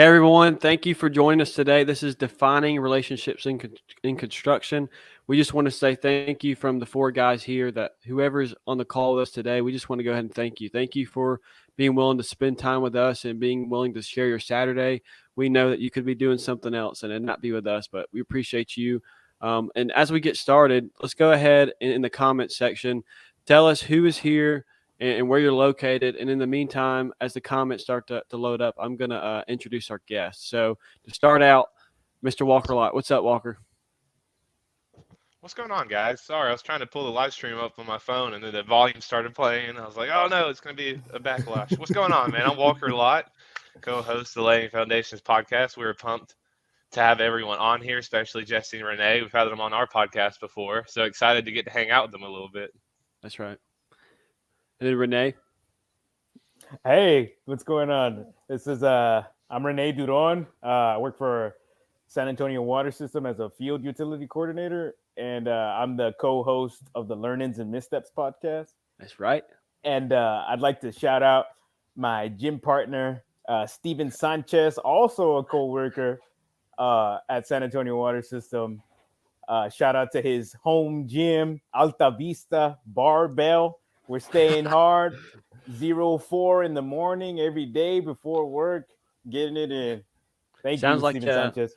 Hey everyone, thank you for joining us today. This is Defining Relationships in Construction. We just want to say thank you from the four guys here that whoever's on the call with us today, we just want to go ahead and thank you. Thank you for being willing to spend time with us and being willing to share your Saturday. We know that you could be doing something else and not be with us, but we appreciate you. And as we get started, let's go ahead in the comments section. Tell us who is here and where you're located. And in the meantime, as the comments start to load up, I'm going to introduce our guest. So to start out, Mr. Walker Lott. What's up, Walker? What's going on, guys? Sorry, I was trying to pull the live stream up on my phone, and then the volume started playing. I was like, oh, no, it's going to be a backlash. What's going on, man? I'm Walker Lott, co-host of the Laying Foundations podcast. We were pumped to have everyone on here, especially Jesse and Rene. We've had them on our podcast before, so excited to get to hang out with them a little bit. That's right. And then Rene. Hey, what's going on? This is I'm Rene Duron. I work for San Antonio Water System as a field utility coordinator, and I'm the co-host of the Learnings N Missteps podcast. That's right. And I'd like to shout out my gym partner, Steven Sanchez, also a co-worker at San Antonio Water System. Shout out to his home gym, Alta Vista Barbell. We're staying hard. 4 in the morning every day before work, getting it in. Thank you, Steven Sanchez.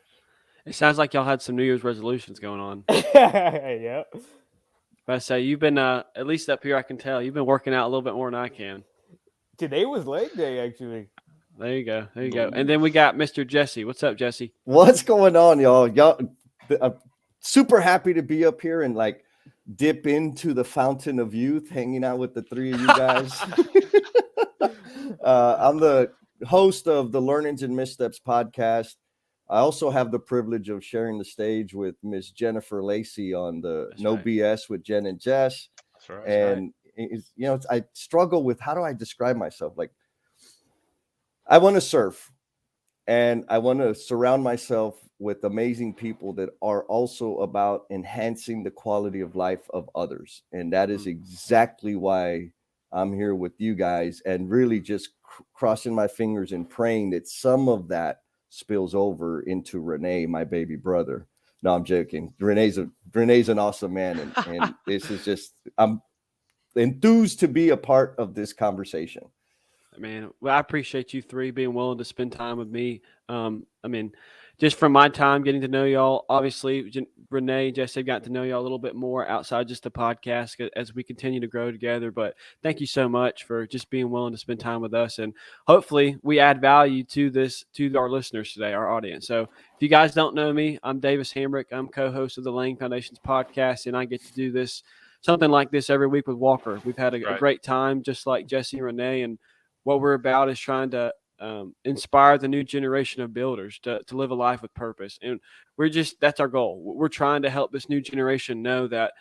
It sounds like y'all had some New Year's resolutions going on. Yeah. But I say you've been, at least up here, I can tell you've been working out a little bit more than I can. Today was leg day, actually. There you go. There you go. And then we got Mr. Jesse. What's up, Jesse? What's going on, y'all? I'm super happy to be up here and dip into the fountain of youth, hanging out with the three of you guys. I'm the host of the Learnings N Missteps podcast. I also have the privilege of sharing the stage with Miss Jennifer Lacey on the BS with Jen and Jess. That's right. And I struggle with how do I describe myself? I want to surf, and I want to surround myself with amazing people that are also about enhancing the quality of life of others. And that is exactly why I'm here with you guys, and really just crossing my fingers and praying that some of that spills over into Rene, my baby brother. No, I'm joking. Rene's an awesome man. And this is just, I'm enthused to be a part of this conversation. Man, well, I appreciate you three being willing to spend time with me. Just from my time getting to know y'all, obviously, Rene and Jesse have gotten to know y'all a little bit more outside just the podcast as we continue to grow together. But thank you so much for just being willing to spend time with us. And hopefully we add value to our listeners today, our audience. So if you guys don't know me, I'm Davis Hamrick. I'm co-host of the Laying Foundations podcast, and I get to do something like this every week with Walker. We've had a great time, just like Jesse and Rene. And what we're about is trying to inspire the new generation of builders to live a life with purpose. And that's our goal. We're trying to help this new generation know that,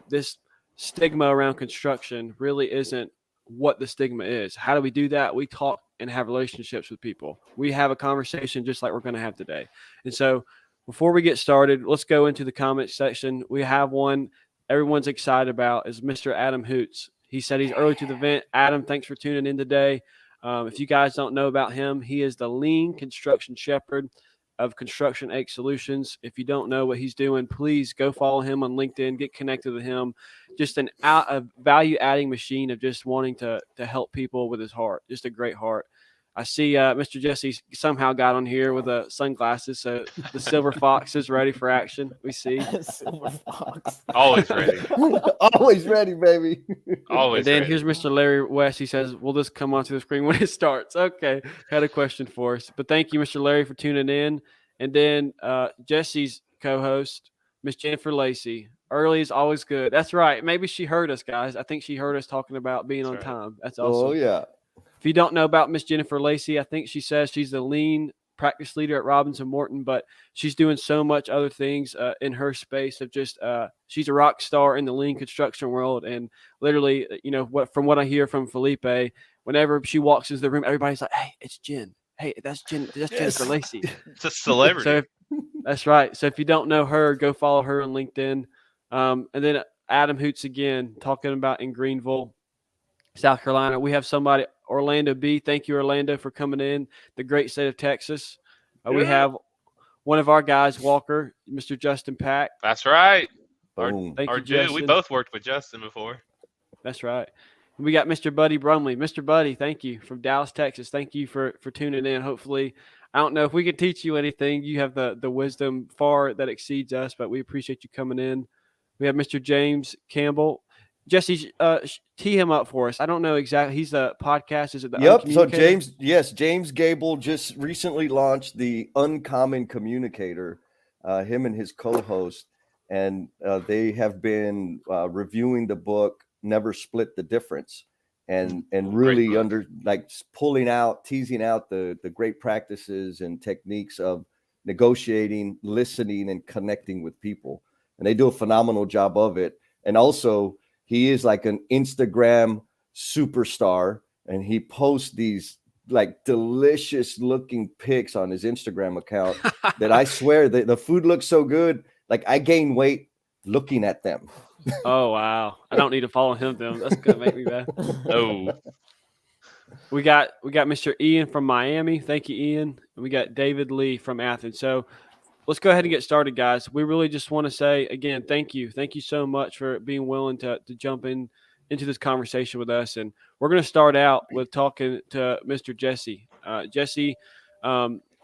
this stigma around construction really isn't what the stigma is. How do we do that? We talk and have relationships with people. We have a conversation just like we're going to have today. And so before we get started, let's go into the comments section. We have one everyone's excited about is Mr. Adam Hoots. He said he's early to the event. Adam, thanks for tuning in today. If you guys don't know about him, he is the lean construction shepherd of Construction X Solutions. If you don't know what he's doing, please go follow him on LinkedIn, get connected with him. Just a value-adding machine of just wanting to help people with his heart. Just a great heart. I see Mr. Jesse somehow got on here with sunglasses, so the silver fox is ready for action. We see. Silver fox. Always ready. Always ready, baby. Always And then ready. here's Mr. Larry West. He says, will this come onto the screen when it starts? Okay. Had a question for us. But thank you, Mr. Larry, for tuning in. And then Jesse's co-host, Miss Jennifer Lacey. Early is always good. That's right. Maybe she heard us, guys. I think she heard us talking about being on time. That's awesome. Oh, yeah. If you don't know about Miss Jennifer Lacey, I think she says she's the lean practice leader at Robinson Morton, but she's doing so much other things in her space of just she's a rock star in the lean construction world. And literally, from what I hear from Felipe, whenever she walks into the room, everybody's like, hey, it's Jen. Hey, that's Jen. That's Jennifer Lacey. It's a celebrity. That's right. So if you don't know her, go follow her on LinkedIn. And then Adam Hoots again, talking about in Greenville, South Carolina. We have somebody Orlando B. Thank you, Orlando, for coming in. The great state of Texas. We have one of our guys, Walker, Mr. Justin Pack. That's right. Boom. Thank Our you, dude, Justin. we both worked with Justin before. That's right. We got Mr. Buddy Brumley. Mr. Buddy, thank you, from Dallas, Texas. Thank you for tuning in. Hopefully, I don't know if we can teach you anything. You have the wisdom far that exceeds us, but we appreciate you coming in. We have Mr. James Campbell. Jesse, tee him up for us. I don't know exactly. He's the podcast. Is it the Yep. So Uncommunicator? James Gable just recently launched the Uncommon Communicator, him and his co-host, and they have been reviewing the book Never Split the Difference, and really teasing out the great practices and techniques of negotiating, listening, and connecting with people. And they do a phenomenal job of it. And also, he is like an Instagram superstar, and he posts these like delicious looking pics on his Instagram account that I swear that the food looks so good. Like I gain weight looking at them. Oh, wow. I don't need to follow him then. That's going to make me bad. Oh, We got Mr. Ian from Miami. Thank you, Ian. And we got David Lee from Athens. So let's go ahead and get started, guys. We really just want to say, again, thank you. Thank you so much for being willing to jump into this conversation with us. And we're going to start out with talking to Mr. Jesse. Jesse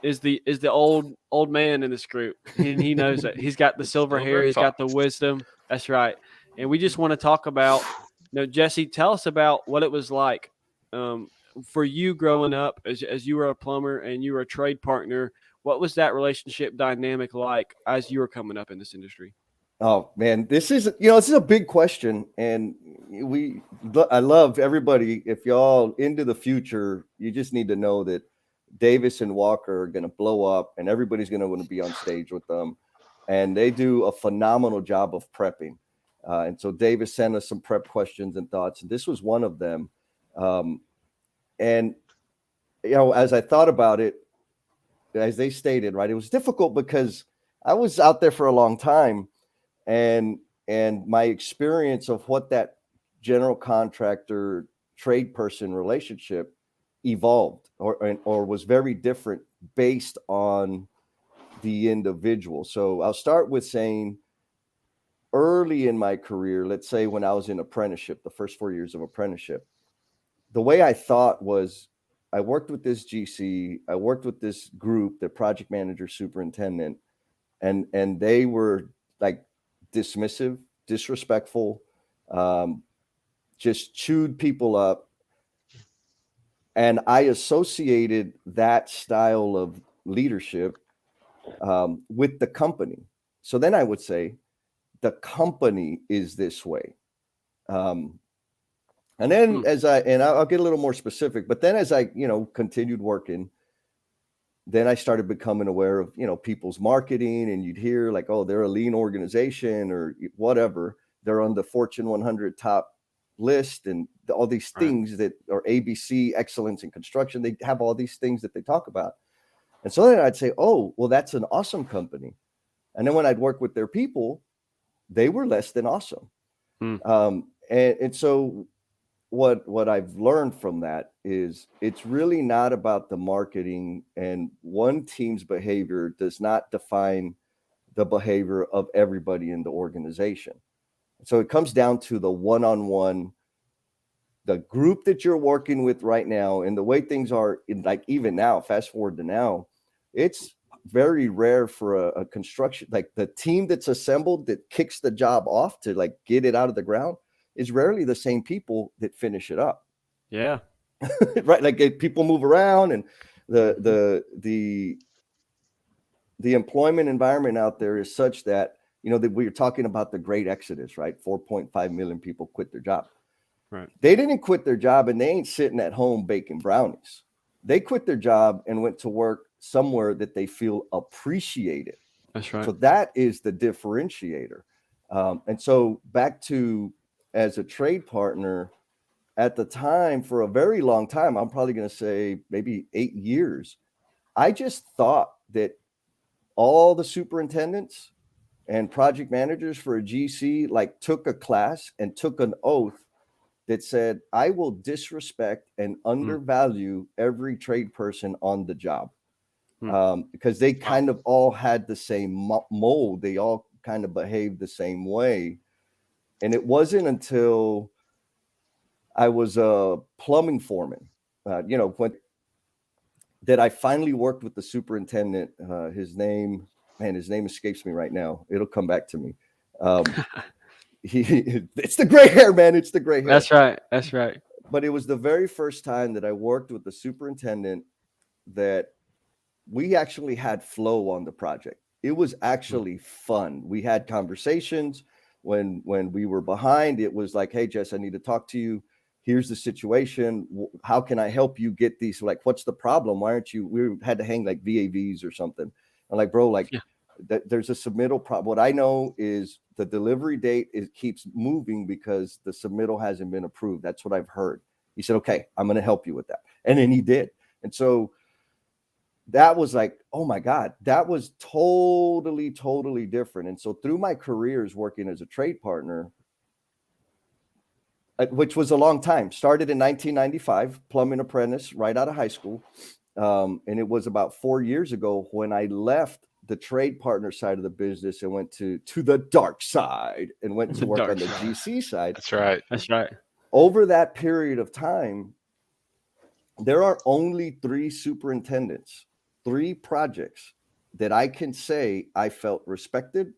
is the old man in this group. And he knows that. He's got the silver hair. He's got the wisdom. That's right. And we just want to talk about, Jesse, tell us about what it was like for you growing up as you were a plumber and you were a trade partner. What was that relationship dynamic like as you were coming up in this industry? Oh man, this is a big question, and I love everybody. If y'all into the future, you just need to know that Davis and Walker are going to blow up, and everybody's going to want to be on stage with them, and they do a phenomenal job of prepping. And so Davis sent us some prep questions and thoughts, and this was one of them. And as I thought about it, as they stated, right, it was difficult because I was out there for a long time. And my experience of what that general contractor trade person relationship evolved or was very different based on the individual. So I'll start with saying early in my career, let's say when I was in apprenticeship, the first 4 years of apprenticeship, the way I thought was I worked with this GC, I worked with this group, the project manager, superintendent, and they were like dismissive, disrespectful, just chewed people up. And I associated that style of leadership with the company. So then I would say the company is this way. And then I'll get a little more specific, but then as I, continued working, then I started becoming aware of, people's marketing, and you'd hear like, oh, they're a lean organization or whatever. They're on the Fortune 100 top list and all these things that are ABC, excellence in construction. They have all these things that they talk about. And so then I'd say, oh, well, that's an awesome company. And then when I'd work with their people, they were less than awesome. And so what I've learned from that is it's really not about the marketing, and one team's behavior does not define the behavior of everybody in the organization. So it comes down to the one-on-one, the group that you're working with right now, and the way things are even now, fast forward to now, it's very rare for a construction, like the team that's assembled that kicks the job off to like get it out of the ground is rarely the same people that finish it up. Yeah. Right. Like people move around, and the employment environment out there is such that, that we were talking about the great exodus, right? 4.5 million people quit their job. Right. They didn't quit their job and they ain't sitting at home baking brownies. They quit their job and went to work somewhere that they feel appreciated. That's right. So that is the differentiator. And so back to, as a trade partner at the time, for a very long time, I'm probably going to say maybe 8 years, I just thought that all the superintendents and project managers for a GC like took a class and took an oath that said, I will disrespect and undervalue every trade person on the job. Because they kind of all had the same mold. They all kind of behaved the same way. And it wasn't until I was a plumbing foreman, that I finally worked with the superintendent. His name escapes me right now. It'll come back to me. It's the gray hair, man. It's the gray hair. That's right. That's right. But it was the very first time that I worked with the superintendent that we actually had flow on the project. It was actually fun. We had conversations when we were behind. It was like, hey, Jess, I need to talk to you. Here's the situation. How can I help you get these? Like, what's the problem? Why aren't you? We had to hang like VAVs or something. I'm like, bro, like there's a submittal problem. What I know is the delivery date keeps moving because the submittal hasn't been approved. That's what I've heard. He said, okay, I'm going to help you with that. And then he did. And so that was like, oh my God, that was totally, totally different. And so through my careers working as a trade partner, which was a long time, started in 1995, plumbing apprentice right out of high school. And it was about 4 years ago when I left the trade partner side of the business and went to the dark side and went to work on the GC side. That's right. That's right. Over that period of time, there are only 3 superintendents, 3 projects that I can say I felt respected.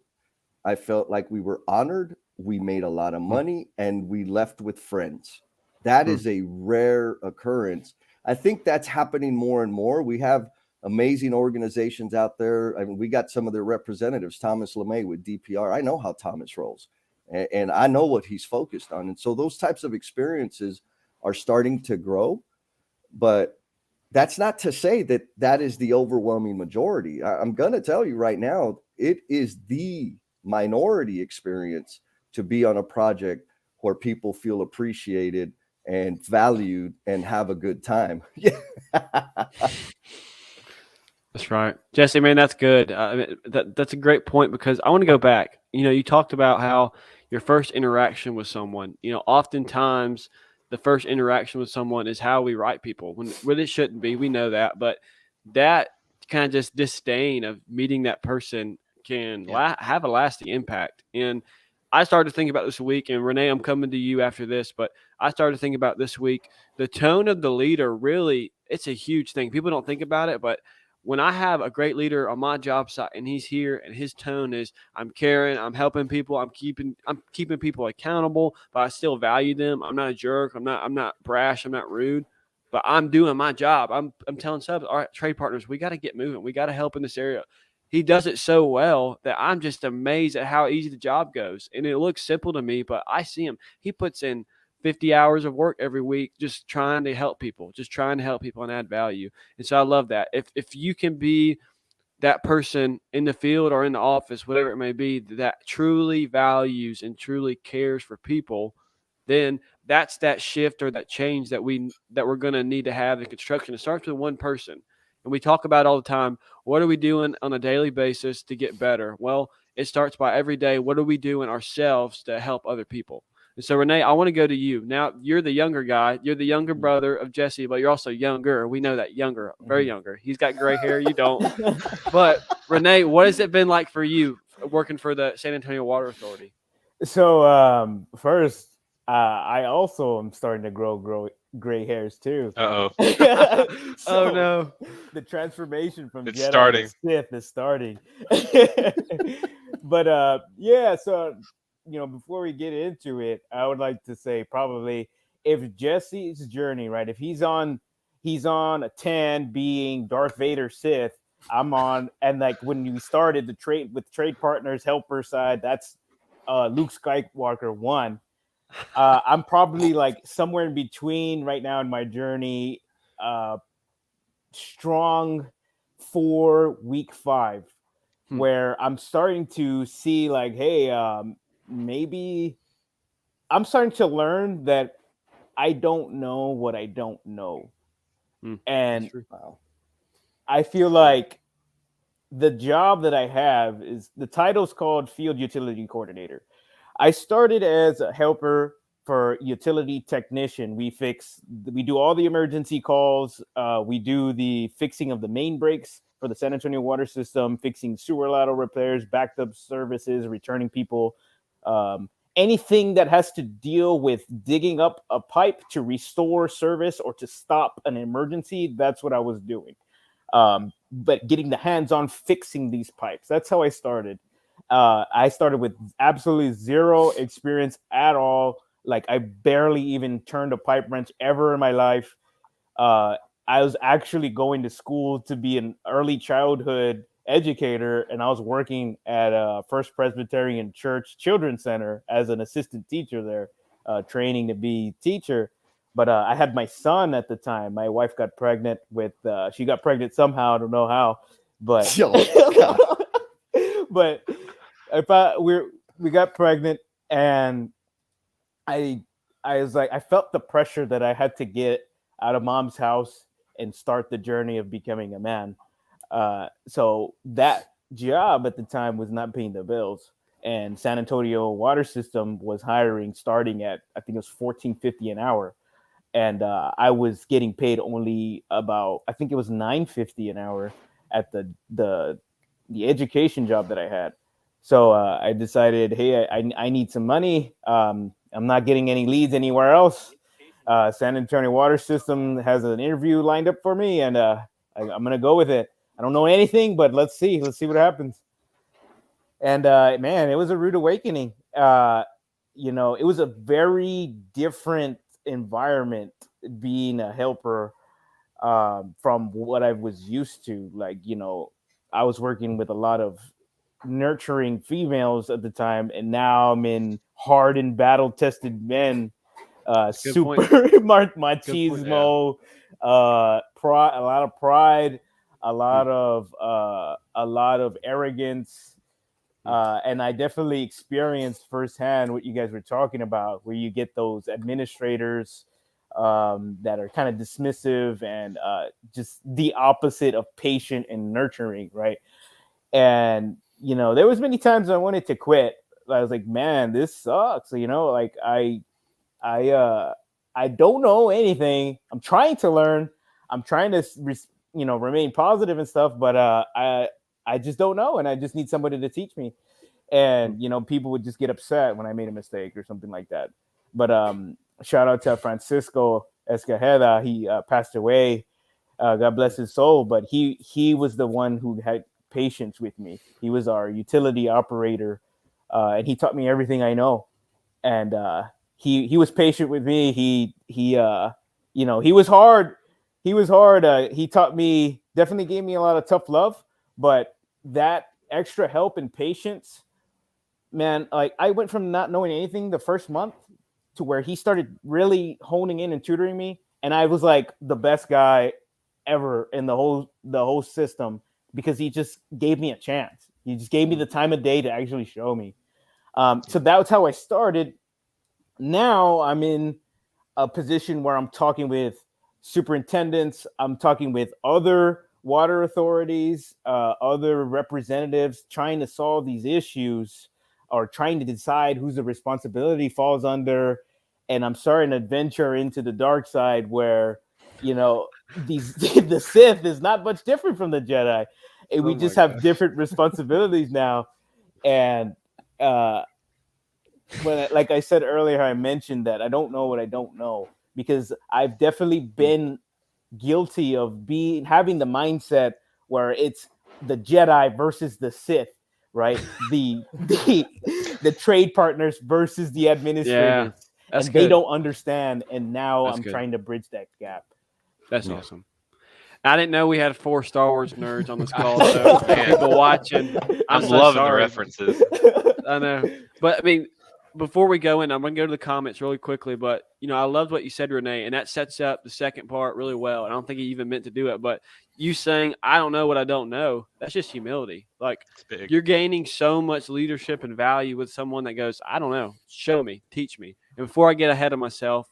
I felt like we were honored. We made a lot of money and we left with friends. That is a rare occurrence. I think that's happening more and more. We have amazing organizations out there. I mean, we got some of their representatives, Thomas LeMay with DPR. I know how Thomas rolls and I know what he's focused on. And so those types of experiences are starting to grow, but that's not to say that that is the overwhelming majority. I'm going to tell you right now, it is the minority experience to be on a project where people feel appreciated and valued and have a good time. That's right. Jesse, man, that's good. That's a great point because I want to go back. You talked about how your first interaction with someone, oftentimes the first interaction with someone is how we write people when it shouldn't be. We know that, but that kind of just disdain of meeting that person can have a lasting impact. And I started thinking about this week, and Rene, I'm coming to you after this, but I started thinking about this week, the tone of the leader really, it's a huge thing. People don't think about it, but when I have a great leader on my job site and he's here and his tone is, I'm caring, I'm helping people, I'm keeping people accountable, but I still value them. I'm not a jerk. I'm not brash. I'm not rude, but I'm doing my job. I'm telling subs, all right, trade partners, we got to get moving. We got to help in this area. He does it so well that I'm just amazed at how easy the job goes. And it looks simple to me, but I see him. He puts in 50 hours of work every week just trying to help people and add value. And so I love that. If you can be that person in the field or in the office, whatever it may be, that truly values and truly cares for people, then that's that shift or that change that we're going to need to have in construction. It starts with one person. And we talk about all the time, what are we doing on a daily basis to get better? Well, it starts by every day. What are we doing ourselves to help other people? And so, Rene, I want to go to you. Now, you're the younger guy. You're the younger brother of Jesse, but you're also younger. We know that younger, very younger. He's got gray hair. You don't. But, Rene, what has it been like for you working for the San Antonio Water Authority? So, first, I also am starting to grow gray hairs too. Uh-oh. Oh, no. The transformation from It's Jedi starting. to Sith is starting. But, yeah, so – before we get into it, I would like to say probably if Jesse's journey, right, if he's on a 10 being Darth Vader Sith, I'm on, and like when we started the trade partners, helper side, that's Luke Skywalker 1. I'm probably like somewhere in between right now in my journey, strong 4, week 5, where I'm starting to see like, hey, maybe I'm starting to learn that I don't know what I don't know. And I feel like the job that I have is the title's called Field Utility Coordinator. I started as a helper for utility technician, we do all the emergency calls. We do the fixing of the main breaks for the San Antonio water system, fixing sewer lateral repairs, backed up services, returning people, anything that has to deal with digging up a pipe to restore service or to stop an emergency. That's what I was doing. But getting the hands on fixing these pipes. That's how I started. I started with absolutely zero experience at all. Like I barely even turned a pipe wrench ever in my life. I was actually going to school to be an early childhood educator, and I was working at First Presbyterian Church Children's Center as an assistant teacher there, training to be teacher. But I had my son at the time. My wife got pregnant with. She got pregnant somehow. I don't know how, but but we got pregnant, and I was like, I felt the pressure that I had to get out of mom's house and start the journey of becoming a man. So that job at the time was not paying the bills, and San Antonio Water System was hiring starting at, I think it was $14.50 an hour. And I was getting paid only about, I think it was $9.50 an hour at the education job that I had. So I decided, hey, I need some money. I'm not getting any leads anywhere else. San Antonio Water System has an interview lined up for me, and I'm going to go with it. I don't know anything, but let's see what happens. And man, it was a rude awakening. It was a very different environment being a helper from what I was used to. Like, I was working with a lot of nurturing females at the time, and now I'm in hardened, battle-tested men, super machismo, a lot of pride, a lot of arrogance, and I definitely experienced firsthand what you guys were talking about, where you get those administrators that are kind of dismissive and just the opposite of patient and nurturing, right? And there was many times I wanted to quit. I was like, man, this sucks. Like I don't know anything. I'm trying to learn. I'm trying to remain positive and stuff, but I just don't know, and I just need somebody to teach me. And people would just get upset when I made a mistake or something like that. But shout out to Francisco Escajeda. He passed away. God bless his soul. But he was the one who had patience with me. He was our utility operator, and he taught me everything I know. And he was patient with me. He was hard. He was hard. He taught me, definitely gave me a lot of tough love. But that extra help and patience, man, like I went from not knowing anything the first month to where he started really honing in and tutoring me, and I was like the best guy ever in the whole system, because he just gave me a chance. He just gave me the time of day to actually show me. So that was how I started. Now I'm in a position where I'm talking with superintendents. I'm talking with other water authorities, other representatives, trying to solve these issues or trying to decide whose the responsibility falls under. And I'm starting to venture into the dark side where, the Sith is not much different from the Jedi. And we just have different responsibilities now. And like I said earlier, I mentioned that I don't know what I don't know, because I've definitely been guilty of having the mindset where it's the Jedi versus the Sith, right? The trade partners versus the administrators. Yeah, and they don't understand. And now I'm trying to bridge that gap. That's awesome. I didn't know we had 4 Star Wars nerds on this call, so people watching. I'm so loving the references. I know. But I mean, before we go in, I'm going to go to the comments really quickly, but I loved what you said, Rene, and that sets up the second part really well. And I don't think he even meant to do it, but you saying, I don't know what I don't know, that's just humility. Like, you're gaining so much leadership and value with someone that goes, I don't know, show me, teach me. And before I get ahead of myself,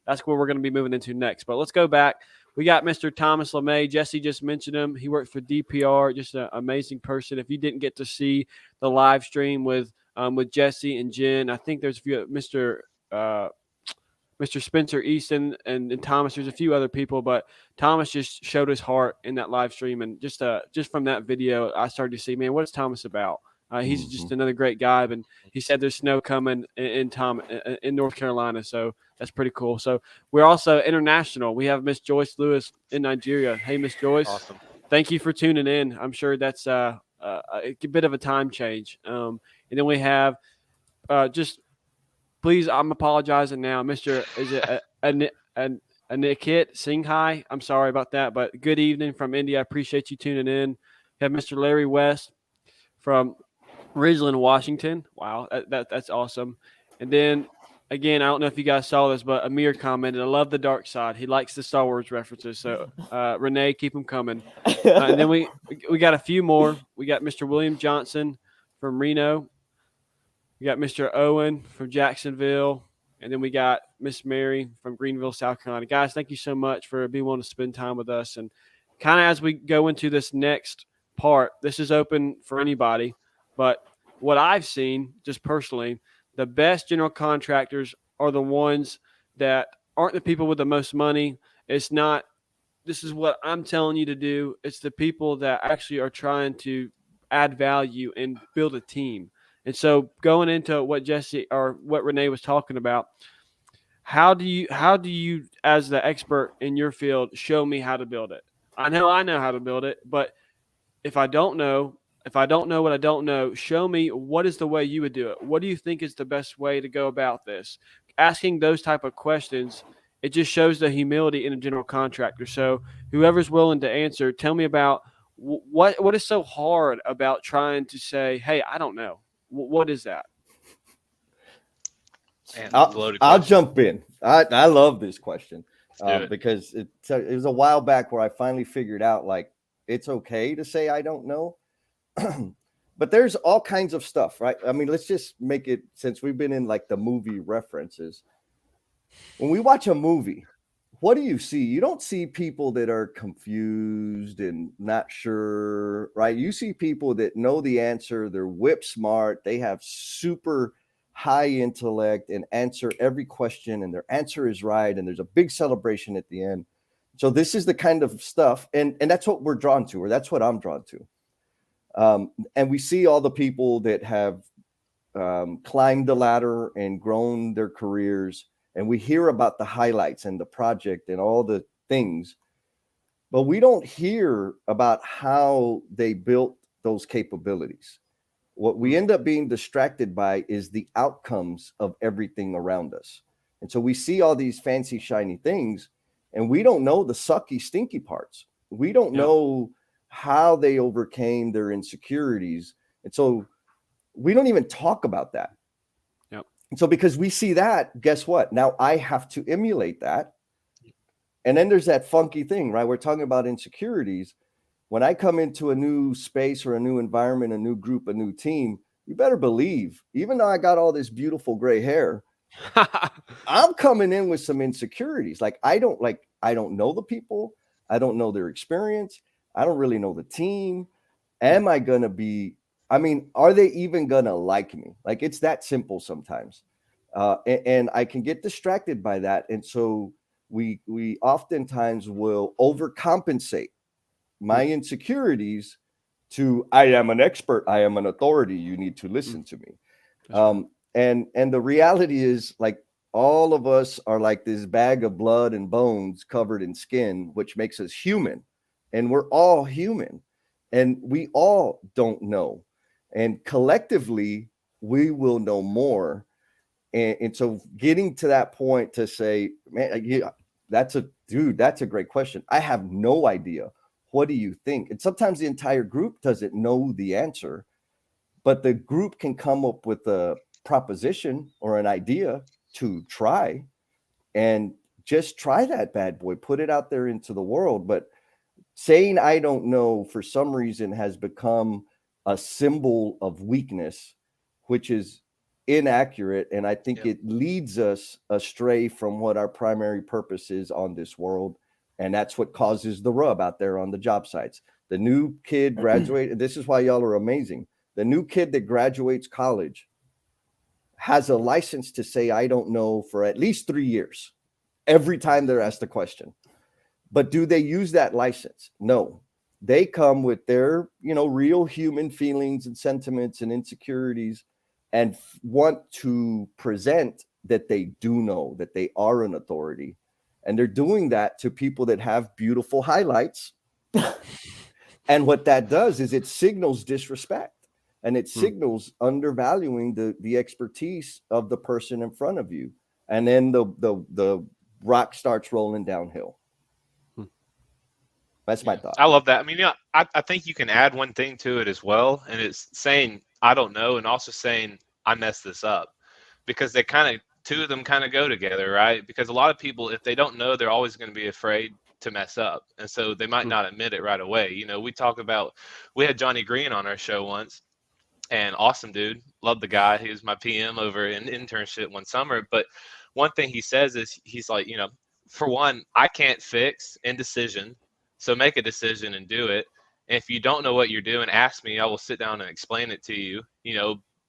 that's where we're going to be moving into next. But let's go back. We got Mr. Thomas LeMay. Jesse just mentioned him. He worked for DPR, just an amazing person. If you didn't get to see the live stream with Jesse and Jen, I think there's a few. Mr. Mr. Spencer Easton and Thomas. There's a few other people, but Thomas just showed his heart in that live stream, and just from that video, I started to see, man, what is Thomas about? He's just another great guy, and he said there's snow coming in North Carolina, so that's pretty cool. So we're also international. We have Miss Joyce Lewis in Nigeria. Hey, Miss Joyce, Awesome. thank you for tuning in. I'm sure that's a bit of a time change. And then we have just please, I'm apologizing now, Mr. Is it a Nikit Singhai? I'm sorry about that, but good evening from India. I appreciate you tuning in. We have Mr. Larry West from Ridgeland, Washington. Wow, that's awesome. And then again, I don't know if you guys saw this, but Amir commented, "I love the dark side." He likes the Star Wars references. So Renee, keep them coming. And then we got a few more. We got Mr. William Johnson from Reno. We got Mr. Owen from Jacksonville. And then we got Miss Mary from Greenville, South Carolina. Guys, thank you so much for being willing to spend time with us. And kind of as we go into this next part, this is open for anybody. But what I've seen, just personally, the best general contractors are the ones that aren't the people with the most money. It's not, this is what I'm telling you to do. It's the people that actually are trying to add value and build a team. And so going into what Jesse or what Renee was talking about, how do you as the expert in your field show me how to build it? I know how to build it, but if I don't know what I don't know, show me what is the way you would do it. What do you think is the best way to go about this? Asking those type of questions, it just shows the humility in a general contractor. So whoever's willing to answer, tell me about what is so hard about trying to say, hey, I don't know. What is that? Man, I'll jump in. I love this question because it was a while back where I finally figured out like it's okay to say I don't know. But there's all kinds of stuff, right? I mean, let's just make it, since we've been in like the movie references. When we watch a movie, what do you see? You don't see people that are confused and not sure, right? You see people that know the answer. They're whip smart. They have super high intellect and answer every question, and their answer is right. And there's a big celebration at the end. So this is the kind of stuff, and that's what we're drawn to, or that's what I'm drawn to. And we see all the people that have climbed the ladder and grown their careers. And we hear about the highlights and the project and all the things, but we don't hear about how they built those capabilities. What we end up being distracted by is the outcomes of everything around us. And so we see all these fancy, shiny things, and we don't know the sucky, stinky parts. We don't know how they overcame their insecurities. And so we don't even talk about that. And so because we see that, guess what? Now I have to emulate that. And then there's that funky thing, right? We're talking about insecurities. When I come into a new space or a new environment, a new group, a new team, you better believe, even though I got all this beautiful gray hair, I'm coming in with some insecurities. Like I don't know the people. I don't know their experience. I don't really know the team. Am I going to be, are they even going to like me? Like it's that simple sometimes. And I can get distracted by that. And so we oftentimes will overcompensate my insecurities to, I am an expert. I am an authority. You need to listen to me. And the reality is like all of us are like this bag of blood and bones covered in skin, which makes us human. And we're all human. And we all don't know. And collectively, we will know more. And so getting to that point to say, man, yeah, that's a great question. I have no idea. What do you think? And sometimes the entire group doesn't know the answer, but the group can come up with a proposition or an idea to try, and just try that bad boy, put it out there into the world. But saying I don't know for some reason has become a symbol of weakness, which is inaccurate. And I think it leads us astray from what our primary purpose is on this world. And that's what causes the rub out there on the job sites. The new kid graduated. This is why y'all are amazing. The new kid that graduates college has a license to say, I don't know, for at least 3 years, every time they're asked a question. But do they use that license? No. They come with their, real human feelings and sentiments and insecurities, and want to present that they do know, that they are an authority. And they're doing that to people that have beautiful highlights. And what that does is it signals disrespect, and it signals undervaluing the expertise of the person in front of you. And then the rock starts rolling downhill. That's my thought. I love that. I mean, I think you can add one thing to it as well, and it's saying I don't know, and also saying I messed this up, because they two of them kind of go together, right? Because a lot of people, if they don't know, they're always going to be afraid to mess up, and so they might not admit it right away. We had Johnny Green on our show once, and awesome dude, love the guy. He was my PM over an internship one summer. But one thing he says is, he's like, for one, I can't fix indecision. So make a decision and do it. And if you don't know what you're doing, ask me. I will sit down and explain it to you,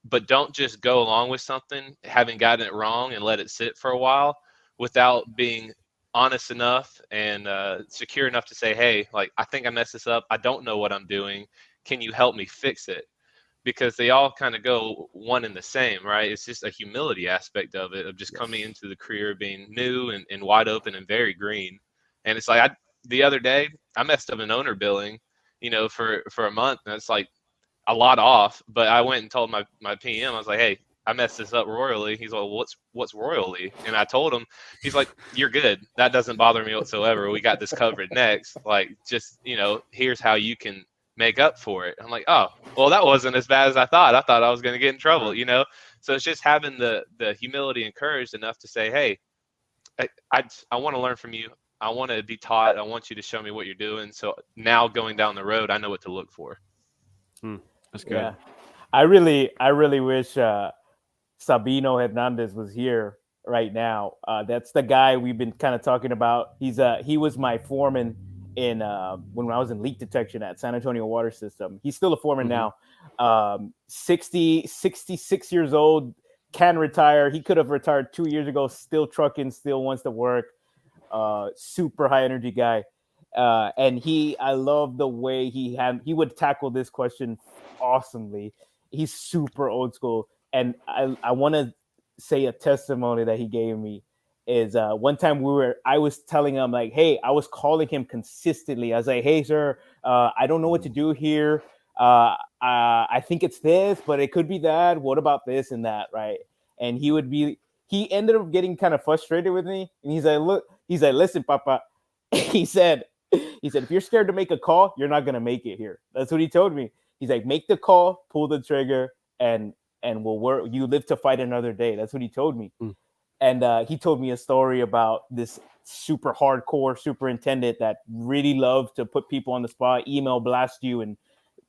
but don't just go along with something, having gotten it wrong, and let it sit for a while without being honest enough and secure enough to say, hey, like, I think I messed this up. I don't know what I'm doing. Can you help me fix it? Because they all kind of go one and the same, right? It's just a humility aspect of it, of just coming into the career being new and wide open and very green. And it's like, the other day, I messed up an owner billing, for a month, and it's like a lot off. But I went and told my PM, I was like, hey, I messed this up royally. He's like, well, what's royally? And I told him. He's like, you're good. That doesn't bother me whatsoever. We got this covered next. Like, just, here's how you can make up for it. I'm like, oh, well, that wasn't as bad as I thought. I thought I was going to get in trouble, So it's just having the humility and courage enough to say, hey, I want to learn from you. I want to be taught. I want you to show me what you're doing. So now going down the road, I know what to look for. That's good. Yeah. I really wish Sabino Hernandez was here right now. That's the guy we've been kind of talking about. He was my foreman in when I was in leak detection at San Antonio Water System. He's still a foreman now. 66 years old, can retire. He could have retired 2 years ago, still trucking, still wants to work. Super high energy guy. And I love the way he would tackle this question awesomely. He's super old school. And I want to say a testimony that he gave me is one time I was telling him, like, hey, I was calling him consistently. I was like, hey, sir, I don't know what to do here. I think it's this, but it could be that. What about this and that, right? And he ended up getting kind of frustrated with me. And he's like, listen, Papa. He said, if you're scared to make a call, you're not going to make it here. That's what he told me. He's like, make the call, pull the trigger, and we'll work. You live to fight another day. That's what he told me. And he told me a story about this super hardcore superintendent that really loved to put people on the spot, email blast you, and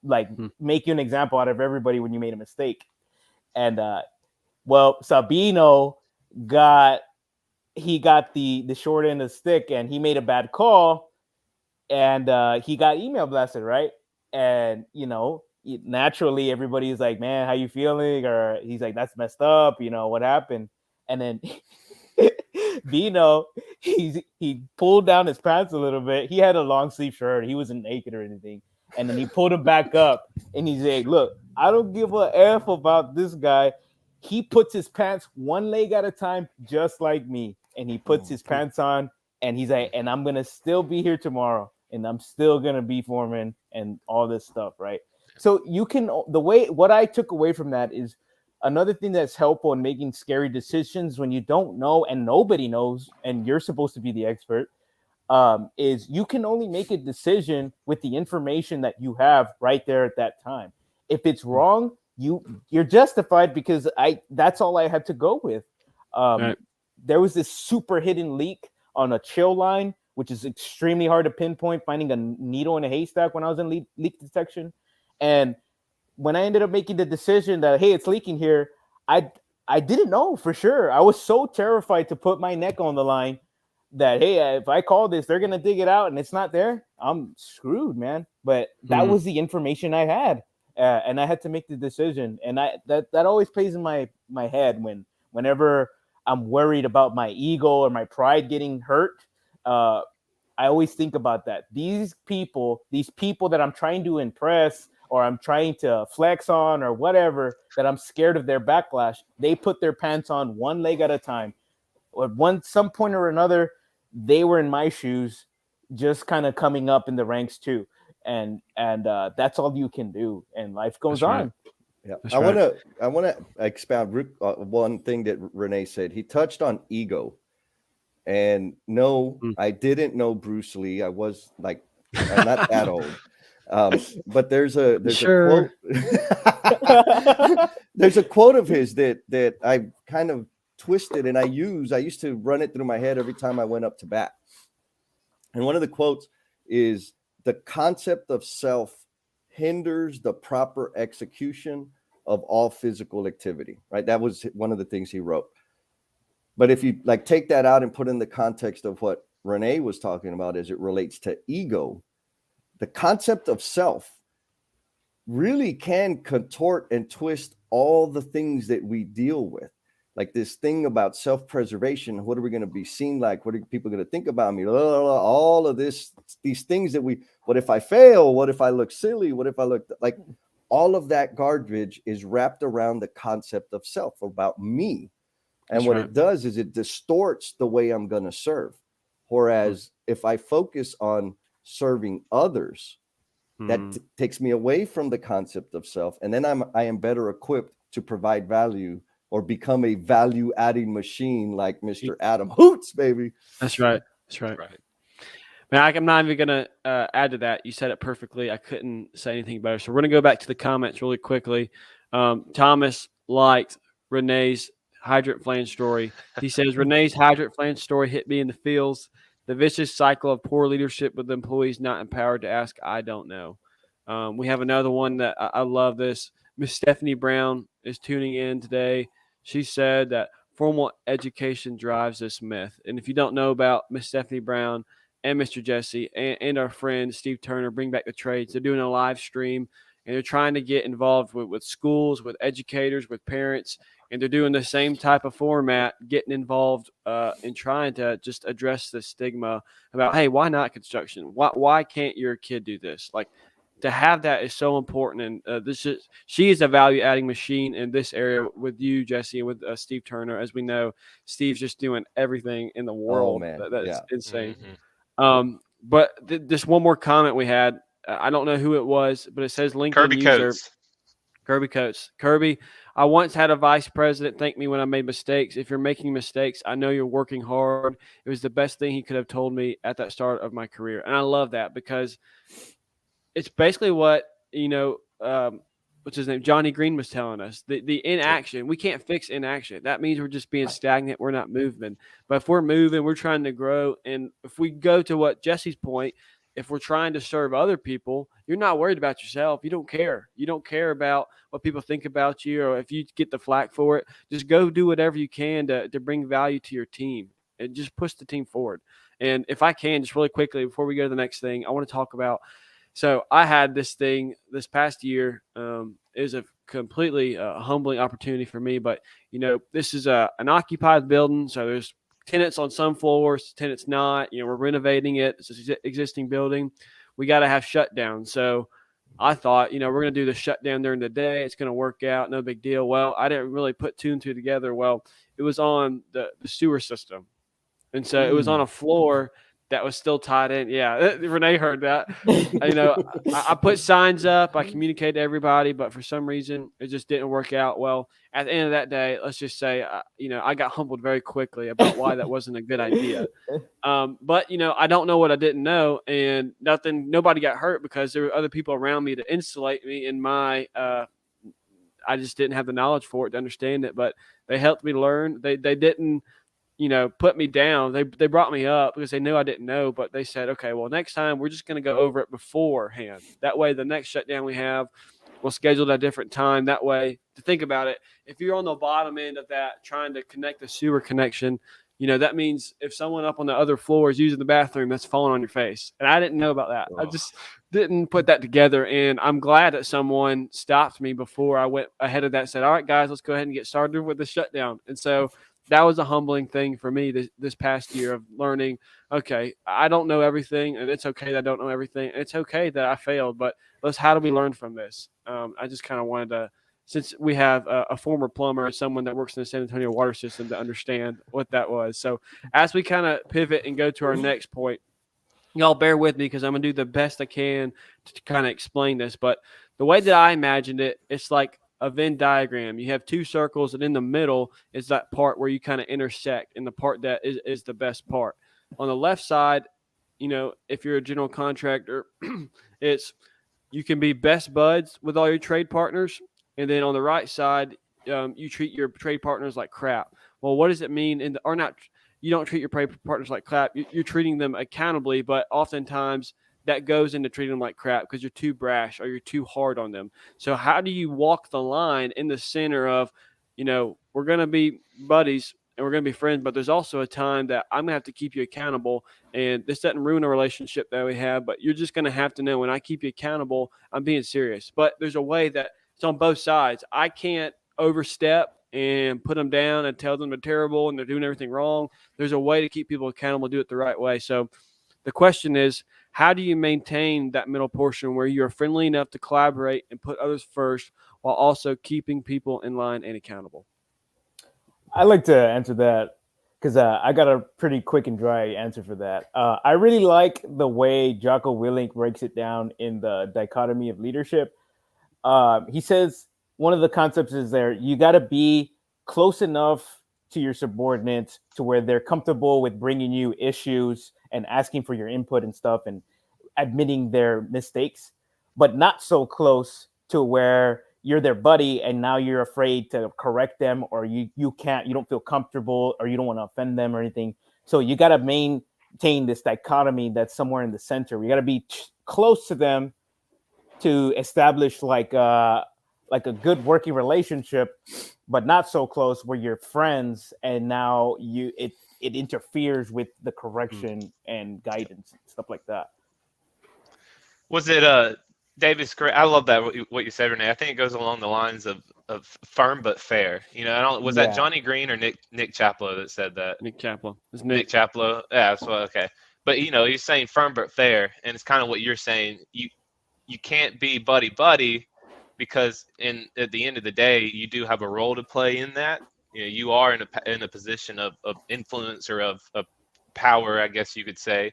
like make you an example out of everybody when you made a mistake. And Sabino got the short end of the stick, and he made a bad call, and he got email blasted, right? And naturally everybody's like, man, how you feeling? Or he's like, that's messed up, what happened? And then Bino, he pulled down his pants a little bit. He had a long sleeve shirt. He wasn't naked or anything. And then he pulled him back up, and he's like, look, I don't give a F about this guy. He puts his pants one leg at a time, just like me. And he puts his pants on, and he's like, and I'm going to still be here tomorrow, and I'm still going to be foreman and all this stuff, right? So what I took away from that is another thing that's helpful in making scary decisions when you don't know and nobody knows, and you're supposed to be the expert, is you can only make a decision with the information that you have right there at that time. If it's wrong, you're justified because that's all I had to go with. Right. There was this super hidden leak on a chill line, which is extremely hard to pinpoint, finding a needle in a haystack when I was in leak detection. And when I ended up making the decision that, hey, it's leaking here, I didn't know for sure. I was so terrified to put my neck on the line that, hey, if I call this, they're going to dig it out and it's not there. I'm screwed, man. But that was the information I had. and I had to make the decision. And that always plays in my head whenever I'm worried about my ego or my pride getting hurt. I always think about that. These people that I'm trying to impress or I'm trying to flex on or whatever, that I'm scared of their backlash, they put their pants on one leg at a time. Or some point or another, they were in my shoes, just kind of coming up in the ranks too. And that's all you can do. And life goes That's right. on. Yeah, That's I right. want to expound one thing that Rene said. He touched on ego, and no, Mm. I didn't know Bruce Lee. I'm not that old, but there's a Sure. quote. There's a quote of his that I kind of twisted, and I used to run it through my head every time I went up to bat. And one of the quotes is, "The concept of self hinders the proper execution of all physical activity." Right? That was one of the things he wrote. But if you take that out and put in the context of what Rene was talking about as it relates to ego, the concept of self really can contort and twist all the things that we deal with. Like this thing about self-preservation. What are we going to be seen like? What are people going to think about me? All of these things that what if I fail? What if I look silly? What if I look like all of that garbage is wrapped around the concept of self, about me. And That's what right. it does is it distorts the way I'm going to serve. Whereas if I focus on serving others, that takes me away from the concept of self. And then I am better equipped to provide value or become a value adding machine like Mr. Adam Hoots, baby. That's right. That's right. Right. Man, I'm not even going to add to that. You said it perfectly. I couldn't say anything better. So we're going to go back to the comments really quickly. Thomas liked Renee's hydrant flange story. He says, Renee's hydrant flange story hit me in the feels. The vicious cycle of poor leadership with employees not empowered to ask, I don't know. We have another one that I love this. Miss Stephanie Brown is tuning in today. She said that formal education drives this myth. And if you don't know about Miss Stephanie Brown and Mr. Jesse and our friend Steve Turner, Bring Back the Trades, they're doing a live stream and they're trying to get involved with schools, with educators, with parents, and they're doing the same type of format, getting involved and trying to just address the stigma about, hey, why not construction? Why can't your kid do this? Like, to have that is so important. And she is a value adding machine in this area with you, Jesse, and with Steve Turner. As we know, Steve's just doing everything in the world. man. That's insane. Mm-hmm. But just one more comment we had. I don't know who it was, but it says LinkedIn Kirby user Coates. Kirby Coates. Kirby, I once had a vice president thank me when I made mistakes. If you're making mistakes, I know you're working hard. It was the best thing he could have told me at that start of my career. And I love that because it's basically what, what's his name? Johnny Green was telling us. The inaction, we can't fix inaction. That means we're just being stagnant. We're not moving. But if we're moving, we're trying to grow. And if we go to what Jesse's point, if we're trying to serve other people, you're not worried about yourself. You don't care. You don't care about what people think about you or if you get the flack for it. Just go do whatever you can to bring value to your team and just push the team forward. And if I can, just really quickly before we go to the next thing, I want to talk about. So I had this thing this past year. It was a completely humbling opportunity for me. But, this is an occupied building. So there's tenants on some floors, tenants not. We're renovating it. It's an existing building. We got to have shutdown. So I thought, we're going to do the shutdown during the day. It's going to work out. No big deal. Well, I didn't really put two and two together. Well, it was on the sewer system. And so it was on a floor that was still tied in. Yeah, Rene heard that. I put signs up. I communicated to everybody, but for some reason, it just didn't work out well. At the end of that day, let's just say, I got humbled very quickly about why that wasn't a good idea. But, I don't know what I didn't know, and nobody got hurt because there were other people around me to insulate me in my I just didn't have the knowledge for it to understand it, but they helped me learn. They didn't put me down. They brought me up because they knew I didn't know, but they said, okay, well, next time we're just going to go over it beforehand. That way, the next shutdown we have, we'll schedule it at a different time. That way, to think about it, if you're on the bottom end of that, trying to connect the sewer connection, that means if someone up on the other floor is using the bathroom, that's falling on your face. And I didn't know about that. I just didn't put that together. And I'm glad that someone stopped me before I went ahead of that and said, all right, guys, let's go ahead and get started with the shutdown. And so that was a humbling thing for me this past year of learning, okay, I don't know everything, and it's okay that I don't know everything. And it's okay that I failed, but how do we learn from this? I just kind of wanted to, since we have a former plumber and someone that works in the San Antonio water system, to understand what that was. So as we kind of pivot and go to our next point, y'all bear with me because I'm going to do the best I can to kind of explain this. But the way that I imagined it, it's like a Venn diagram. You have two circles, and in the middle is that part where you kind of intersect, and the part that is the best part. On the left side, if you're a general contractor, it's you can be best buds with all your trade partners. And then on the right side, you treat your trade partners like crap. Well, what does it mean? You don't treat your trade partners like crap. You're treating them accountably, but oftentimes that goes into treating them like crap because you're too brash or you're too hard on them. So how do you walk the line in the center of, we're going to be buddies and we're going to be friends, but there's also a time that I'm going to have to keep you accountable. And this doesn't ruin a relationship that we have, but you're just going to have to know when I keep you accountable, I'm being serious. But there's a way that it's on both sides. I can't overstep and put them down and tell them they're terrible and they're doing everything wrong. There's a way to keep people accountable, do it the right way. So the question is, how do you maintain that middle portion where you're friendly enough to collaborate and put others first while also keeping people in line and accountable? I'd like to answer that because I got a pretty quick and dry answer for that. I really like the way Jocko Willink breaks it down in the dichotomy of leadership. He says one of the concepts is you got to be close enough to your subordinates to where they're comfortable with bringing you issues and asking for your input and stuff and admitting their mistakes, but not so close to where you're their buddy and now you're afraid to correct them, or you don't feel comfortable, or you don't want to offend them or anything. So you got to maintain this dichotomy that's somewhere in the center. We got to be close to them to establish like a good working relationship, but not so close where you're friends and now it interferes with the correction and guidance and stuff like that. Was it Davis? I love that what you said, Rene. I think it goes along the lines of firm but fair. Was that Johnny Green or Nick Chaplow that said that? Nick Chaplow. It's Nick Chaplow. Yeah, that's what. Okay, but he's saying firm but fair, and it's kind of what you're saying. You can't be buddy because at the end of the day, you do have a role to play in that. You are in a position of influence or of power, I guess you could say.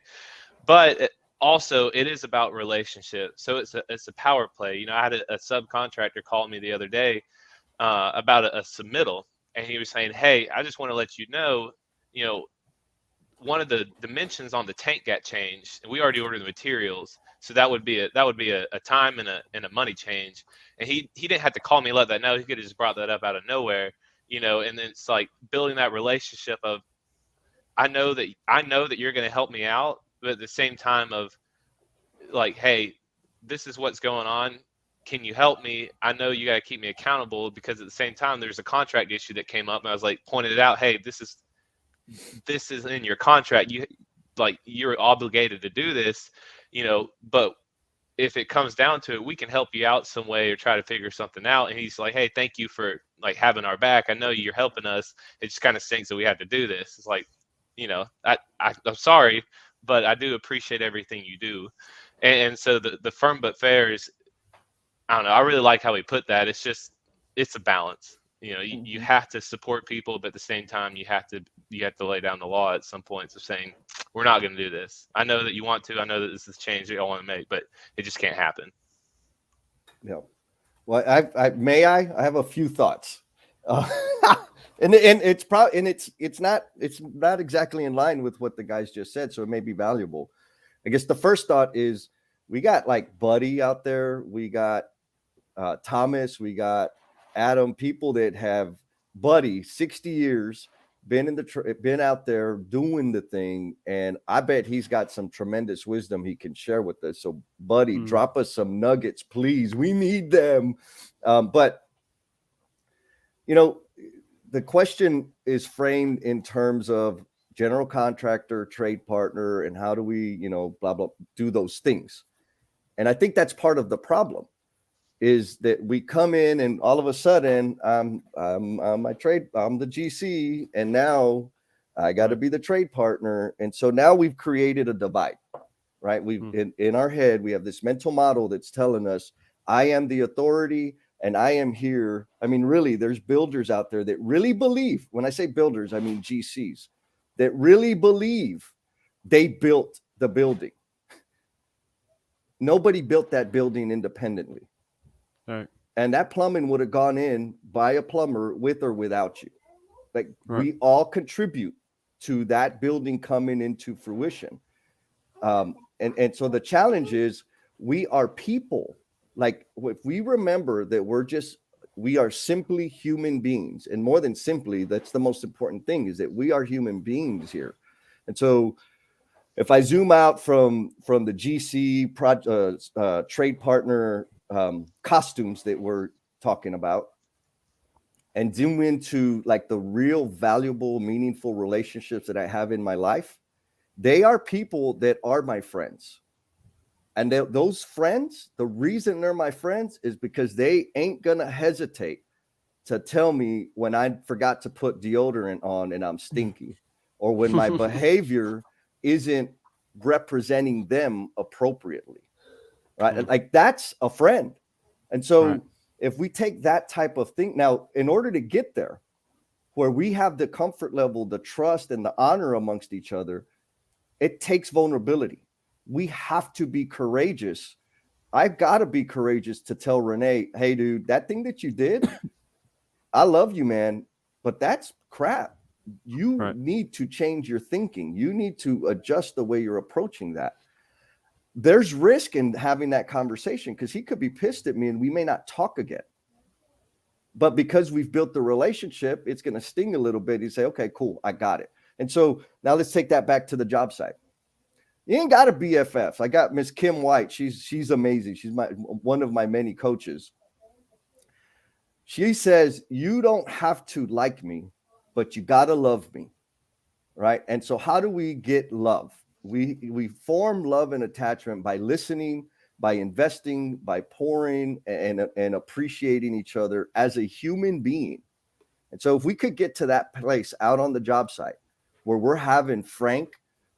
But also, it is about relationship. So it's a power play. I had a subcontractor call me the other day about a submittal, and he was saying, "Hey, I just want to let you know, one of the dimensions on the tank got changed, and we already ordered the materials." So that would be a time and a money change, and he didn't have to call me and let that know. He could have just brought that up out of nowhere, And then it's like building that relationship of, I know that you're going to help me out, but at the same time of like, hey, this is what's going on. Can you help me? I know you got to keep me accountable, because at the same time there's a contract issue that came up, and I was like pointed it out. Hey, this is in your contract. You're obligated to do this. But if it comes down to it, we can help you out some way or try to figure something out. And he's like, hey, thank you for having our back. I know you're helping us. It just kind of stinks that we have to do this. It's like, I'm sorry, but I do appreciate everything you do. And so the firm but fair is, I don't know. I really like how he put that. It's a balance. You have to support people, but at the same time, you have to lay down the law at some points of saying, we're not going to do this. I know that you want to. I know that this is change that you all want to make, but it just can't happen. Yeah. Well, I have a few thoughts, and it's probably, and it's not exactly in line with what the guys just said, so it may be valuable. I guess the first thought is, we got Buddy out there, we got Thomas, we got Adam, people that have Buddy 60 years, been out there doing the thing, and I bet he's got some tremendous wisdom he can share with us. So Buddy, drop us some nuggets, please. We need them. But the question is framed in terms of general contractor, trade partner, and how do we, blah, blah, do those things. And I think that's part of the problem is that we come in and all of a sudden I'm the GC, and now I got to be the trade partner. And so now we've created a divide, right? In our head, we have this mental model that's telling us, I am the authority and I am here. I mean, really, there's builders out there that really believe, when I say builders, I mean GCs, that really believe they built the building. Nobody built that building independently. Right. And that plumbing would have gone in by a plumber with or without you. Like Right. we all contribute to that building coming into fruition. And so the challenge is we are people. Like if we remember that we are simply human beings, and more than simply, that's the most important thing, is that we are human beings here. And so if I zoom out from the GC trade partner costumes that we're talking about, and zoom into like the real valuable, meaningful relationships that I have in my life, they are people that are my friends. And those friends, the reason they're my friends is because they ain't gonna hesitate to tell me when I forgot to put deodorant on and I'm stinky, or when my behavior isn't representing them appropriately, right? Like that's a friend. And so if we take that type of thing, now, in order to get there, where we have the comfort level, the trust and the honor amongst each other, it takes vulnerability. We have to be courageous. I've got to be courageous to tell Rene, hey, dude, that thing that you did, I love you, man, but that's crap. You need to change your thinking. You need to adjust the way you're approaching that. There's risk in having that conversation because he could be pissed at me and we may not talk again. But because we've built the relationship, it's going to sting a little bit. You say, okay, cool, I got it. And so now let's take that back to the job site. You ain't got a BFF. I got Miss Kim White. She's amazing. She's one of my many coaches. She says, you don't have to like me, but you got to love me, right? And so how do we get love? We form love and attachment by listening, by investing, by pouring and appreciating each other as a human being. And so if we could get to that place out on the job site where we're having frank,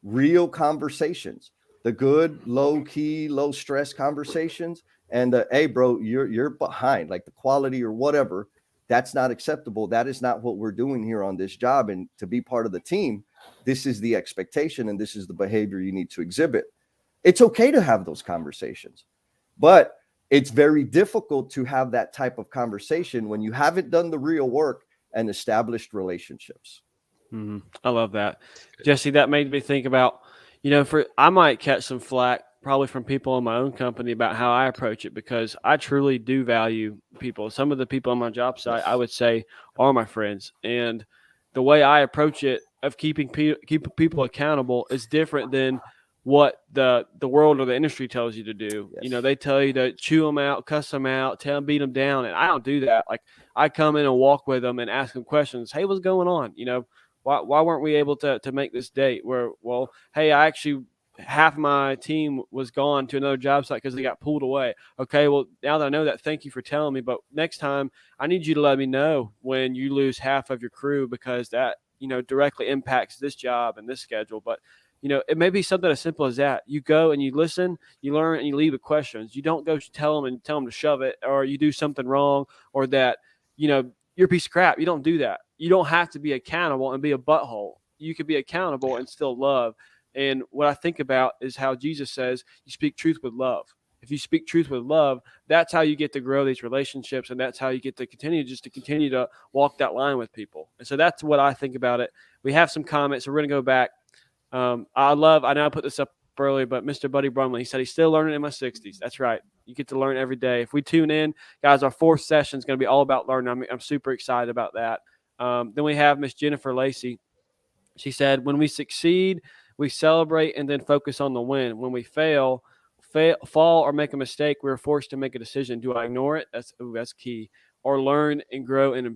real conversations, the good, low key, low stress conversations, and the, hey, bro, you're behind, like the quality or whatever, that's not acceptable. That is not what we're doing here on this job. And to be part of the team, this is the expectation and this is the behavior you need to exhibit. It's okay to have those conversations, but it's very difficult to have that type of conversation when you haven't done the real work and established relationships. Mm-hmm. I love that. Jesse, that made me think about, I might catch some flack probably from people in my own company about how I approach it, because I truly do value people. Some of the people on my job site, I would say, are my friends. And the way I approach it of keeping people accountable is different than what the world or the industry tells you to do. Yes. They tell you to chew them out, cuss them out, beat them down. And I don't do that. Like, I come in and walk with them and ask them questions. Hey, what's going on? Why weren't we able to make this date? Hey, I actually, half my team was gone to another job site because they got pulled away. Okay, well, now that I know that, thank you for telling me. But next time, I need you to let me know when you lose half of your crew, because that, directly impacts this job and this schedule. But, it may be something as simple as that. You go and you listen, you learn, and you leave with questions. You don't go tell them to shove it, or you do something wrong, or that, you're a piece of crap. You don't do that. You don't have to be accountable and be a butthole. You can be accountable and still love. And what I think about is how Jesus says you speak truth with love. If you speak truth with love, that's how you get to grow these relationships, and that's how you get to continue to walk that line with people. And so that's what I think about it. We have some comments, so we're going to go back. I know I put this up earlier, but Mr. Buddy Brumley, he said he's still learning in my 60s. That's right. You get to learn every day. If we tune in, guys, our fourth session is going to be all about learning. I'm super excited about that. Then we have Miss Jennifer Lacey. She said, when we succeed, we celebrate and then focus on the win. When we fall or make a mistake, we're forced to make a decision. Do I ignore it? That's key. or learn and grow and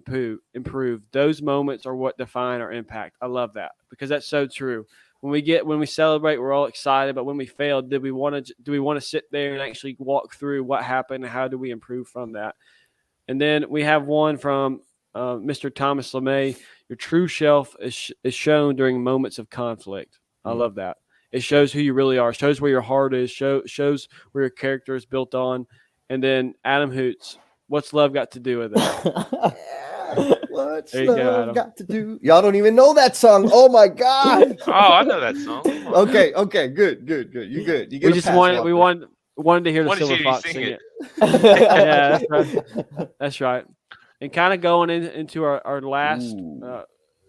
improve. Those moments are what define our impact. I love that because that's so true. When we celebrate, we're all excited, but when we fail, do we want to sit there and actually walk through what happened and how do we improve from that? And then we have one from Mr. Thomas LeMay. Your true self is shown during moments of conflict. I love that. It shows who you really are. It shows where your heart is. Shows where your character is built on. And then Adam Hoots, what's love got to do with it? What's There you go, love Adam. got to do? Y'all don't even know that song. Oh my God. Oh, I know that song. Come on. Okay, good. You good. You get We a just pass, wanted Walker. to hear the Wanted Silver you to Fox sing sing it. it. Yeah, that's right. That's right. And kind of going into our last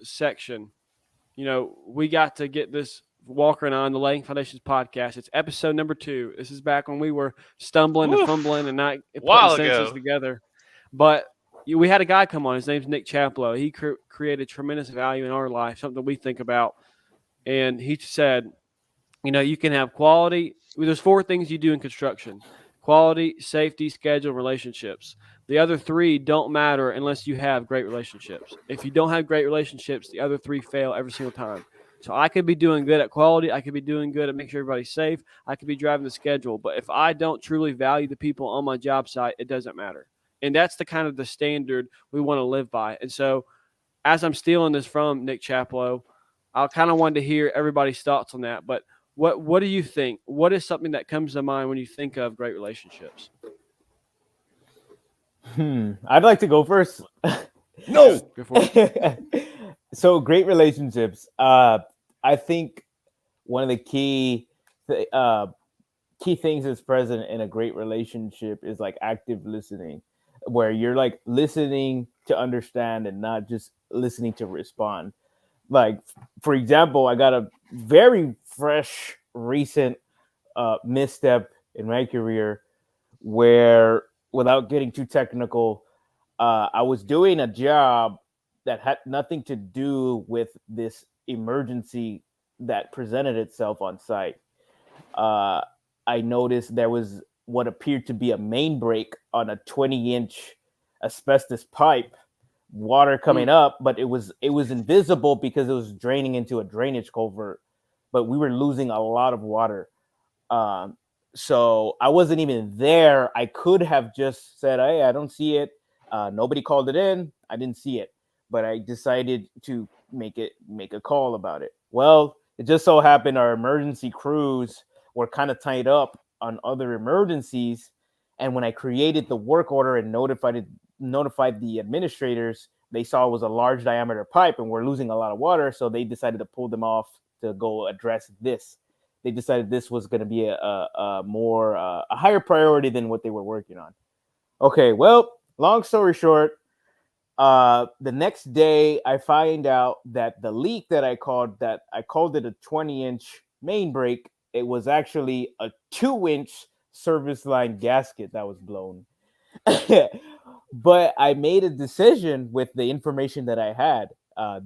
section, we got to get this Walker and I on the Laying Foundations podcast. It's episode number 2. This is back when we were stumbling and fumbling and not putting sentences together. But we had a guy come on. His name's Nick Chaplow. He created tremendous value in our life, something we think about. And he said, you can have quality. There's 4 things you do in construction: quality, safety, schedule, relationships. The other 3 don't matter unless you have great relationships. If you don't have great relationships, the other 3 fail every single time. So I could be doing good at quality. I could be doing good at making sure everybody's safe. I could be driving the schedule. But if I don't truly value the people on my job site, it doesn't matter. And that's the kind of the standard we want to live by. And so as I'm stealing this from Nick Chaplow, I kind of wanted to hear everybody's thoughts on that. But what do you think? What is something that comes to mind when you think of great relationships? I'd like to go first. No. Go for it. So great relationships. I think one of the key things that's present in a great relationship is like active listening, where you're like listening to understand and not just listening to respond. Like, for example, I got a very fresh, recent misstep in my career where, without getting too technical, I was doing a job that had nothing to do with this emergency that presented itself on site. I noticed there was what appeared to be a main break on a 20-inch asbestos pipe, water coming up, but it was invisible because it was draining into a drainage culvert, but we were losing a lot of water. So I wasn't even there. I could have just said, hey, I don't see it. Nobody called it in. I didn't see it, but I decided to make a call about it. Well, it just so happened our emergency crews were kind of tied up on other emergencies. And when I created the work order and notified the administrators, they saw it was a large diameter pipe and we're losing a lot of water. So they decided to pull them off to go address this. They decided this was going to be a higher priority than what they were working on. Okay, well, long story short, the next day I find out that the leak that I called it a 20-inch main break. It was actually a 2-inch service line gasket that was blown. But I made a decision with the information that I had.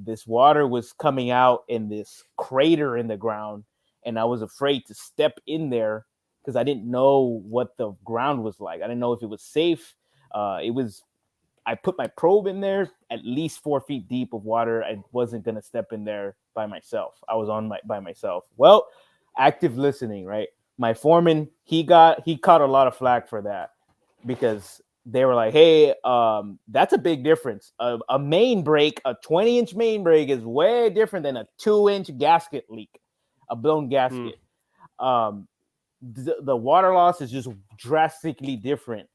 This water was coming out in this crater in the ground, and I was afraid to step in there because I didn't know what the ground was like. I didn't know if it was safe. I put my probe in there at least 4 feet deep of water. I wasn't going to step in there by myself. I was by myself. Well, active listening, right? My foreman, he caught a lot of flack for that because they were like, hey, that's a big difference. A main break, a 20-inch main break is way different than a 2-inch gasket leak, a blown gasket. The water loss is just drastically different.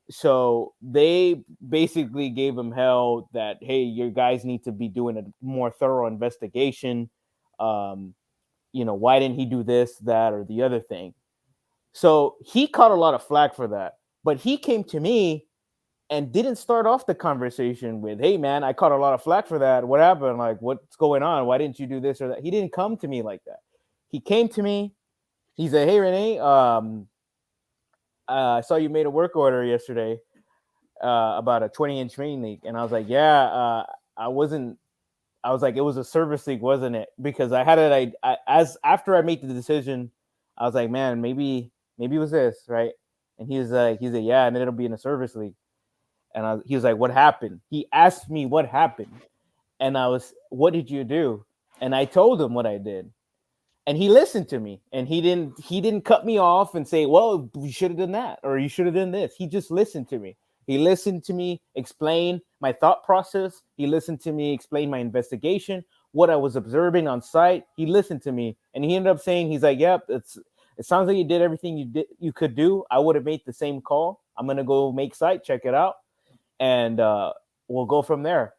So they basically gave him hell that, hey, your guys need to be doing a more thorough investigation. Why didn't he do this, that, or the other thing? So he caught a lot of flack for that. But he came to me and didn't start off the conversation with, hey, man, I caught a lot of flack for that. What happened? Like, what's going on? Why didn't you do this or that? He didn't come to me like that. He came to me. He said, hey, Rene, I saw you made a work order yesterday about a 20-inch main leak. And I was like, yeah, I was like, it was a service leak, wasn't it? Because I had it. After I made the decision, I was like, man, maybe it was this, right? And he was like, yeah, and then it'll be in a service leak. And he was like, what happened? He asked me what happened. And what did you do? And I told him what I did. And he listened to me, and he didn't cut me off and say, well, you should have done that, or you should have done this. He just listened to me. He listened to me explain my thought process. He listened to me explain my investigation, what I was observing on site. He listened to me, and he ended up saying, he's like, yep, it sounds like you did everything you could do. I would have made the same call. I'm going to go make site, check it out, and we'll go from there.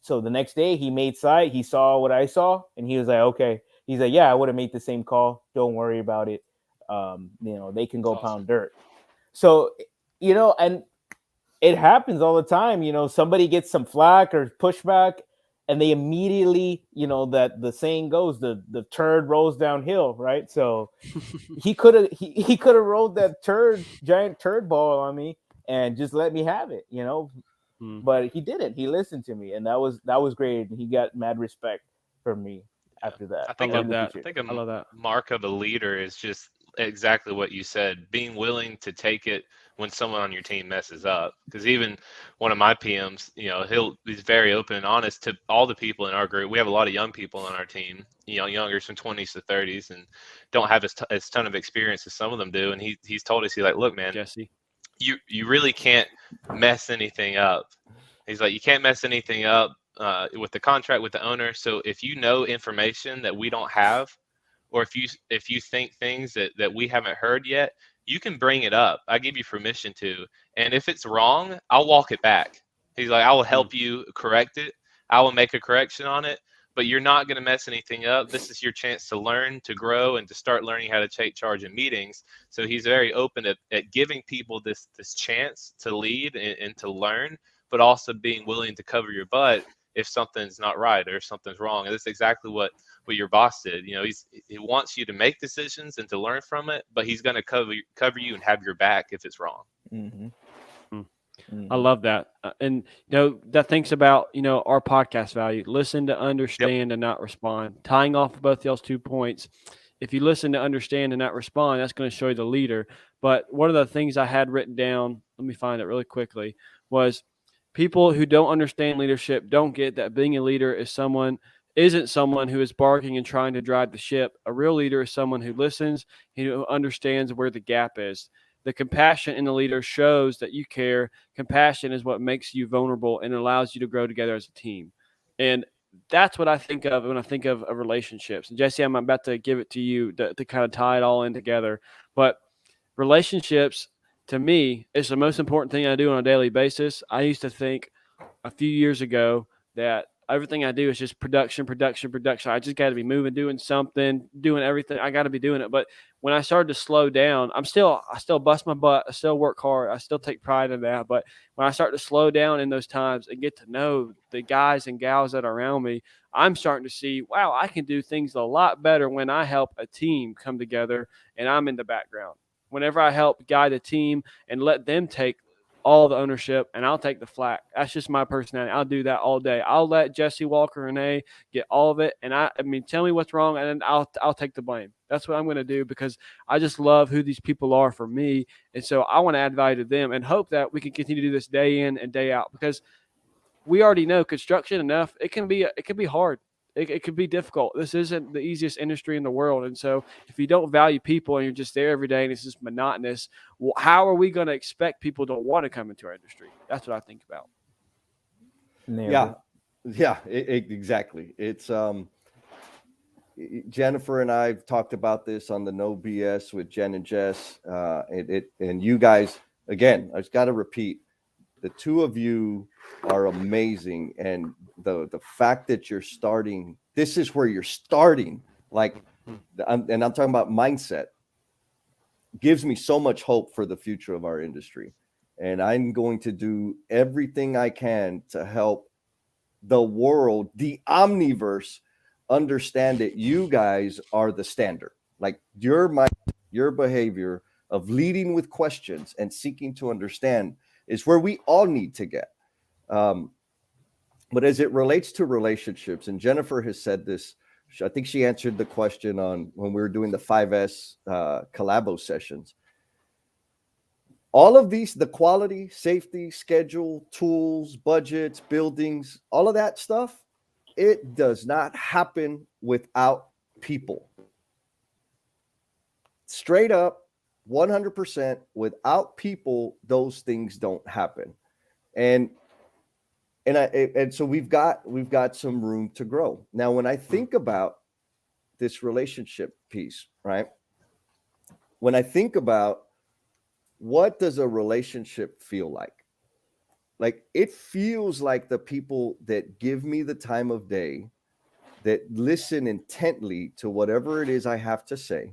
So the next day he made site, he saw what I saw, and he was like, okay. He's like, yeah, I would have made the same call. Don't worry about it. They can go pound dirt. So, and it happens all the time. Somebody gets some flack or pushback, and they immediately, that the saying goes, the turd rolls downhill, right? So he could have rolled that giant turd ball on me and just let me have it, But he didn't. He listened to me, and that was great. He got mad respect from me. After that, I think love that. I love that. Mark of a leader is just exactly what you said, being willing to take it when someone on your team messes up. Because even one of my PMs, he's very open and honest to all the people in our group. We have a lot of young people on our team, younger from 20s to 30s, and don't have as ton of experience as some of them do. And he's told us, he's like, look, man, Jesse, you really can't mess anything up. He's like, you can't mess anything up with the contract with the owner. So if you know information that we don't have, or if you think things that we haven't heard yet, you can bring it up. I give you permission to. And if it's wrong, I'll walk it back. He's like, I will help you correct it. I will make a correction on it, but you're not going to mess anything up. This is your chance to learn, to grow, and to start learning how to take charge in meetings. So he's very open at giving people this chance to lead and to learn, but also being willing to cover your butt if something's not right or if something's wrong. And that's exactly what your boss did. He wants you to make decisions and to learn from it, but he's going to cover you and have your back if it's wrong. Mm-hmm. I love that. And, that thinks about, our podcast value, listen to understand and not respond. Tying off both y'all's 2 points. If you listen to understand and not respond, that's going to show you the leader. But one of the things I had written down, let me find it really quickly, was people who don't understand leadership don't get that being a leader isn't someone who is barking and trying to drive the ship. A real leader is someone who listens, who understands where the gap is. The compassion in the leader shows that you care. Compassion is what makes you vulnerable and allows you to grow together as a team. And that's what I think of when I think of relationships. And Jesse, I'm about to give it to you to kind of tie it all in together. But relationships, to me, is the most important thing I do on a daily basis. I used to think a few years ago that everything I do is just production. I just got to be moving, doing something, doing everything. I got to be doing it. But when I started to slow down, I still bust my butt. I still work hard. I still take pride in that. But when I start to slow down in those times and get to know the guys and gals that are around me, I'm starting to see, wow, I can do things a lot better when I help a team come together and I'm in the background. Whenever I help guide a team and let them take all the ownership and I'll take the flack. That's just my personality. I'll do that all day. I'll let Jesse Walker Rene get all of it. And I mean, tell me what's wrong and I'll take the blame. That's what I'm going to do because I just love who these people are for me. And so I want to add value to them and hope that we can continue to do this day in and day out because we already know construction enough. It can be hard. It could be difficult. This isn't the easiest industry in the world. And so if you don't value people and you're just there every day and it's just monotonous, well, how are we going to expect people to want to come into our industry? That's what I think about. Exactly. It's Jennifer and I have talked about this on the No BS with Jen and Jess. And you guys, again, I just got to repeat, the two of you are amazing. And the fact that you're starting, this is where you're starting. I'm talking about mindset, gives me so much hope for the future of our industry. And I'm going to do everything I can to help the world, the omniverse, understand that you guys are the standard. Like your behavior of leading with questions and seeking to understand is where we all need to get. But as it relates to relationships, and Jennifer has said this, I think she answered the question on when we were doing the 5S collabo sessions. All of these, the quality, safety, schedule, tools, budgets, buildings, all of that stuff, it does not happen without people. Straight up, 100%, without people, those things don't happen. And so we've got some room to grow. Now, when I think about this relationship piece, right? When I think about what does a relationship feel like? Like, it feels like the people that give me the time of day, that listen intently to whatever it is I have to say.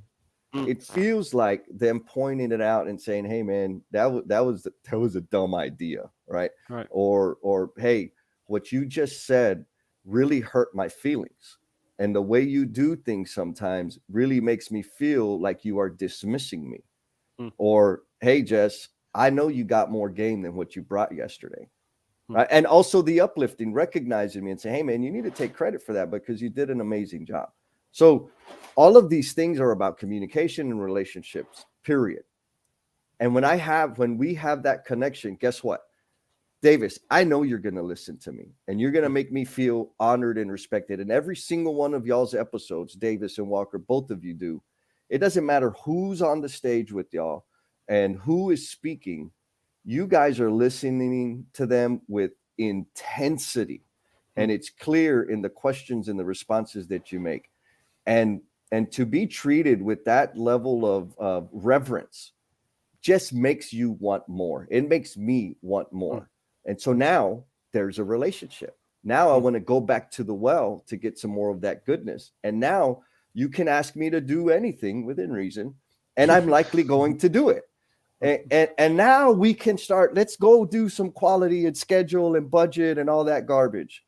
It feels like them pointing it out and saying, "Hey, man, that was a dumb idea," right? Right. Or hey, what you just said really hurt my feelings, and the way you do things sometimes really makes me feel like you are dismissing me. Or, hey, Jess, I know you got more game than what you brought yesterday. Right? And also the uplifting, recognizing me and saying, "Hey, man, you need to take credit for that because you did an amazing job." So all of these things are about communication and relationships, period. And when we have that connection, guess what? Davis, I know you're going to listen to me and you're going to make me feel honored and respected. And every single one of y'all's episodes, Davis and Walker, both of you do. It doesn't matter who's on the stage with y'all and who is speaking. You guys are listening to them with intensity. And it's clear in the questions and the responses that you make. And to be treated with that level of reverence just makes you want more. It makes me want more. And so now there's a relationship. Now I want to go back to the well to get some more of that goodness. And now you can ask me to do anything within reason, and I'm likely going to do it. And now we can start, let's go do some quality and schedule and budget and all that garbage.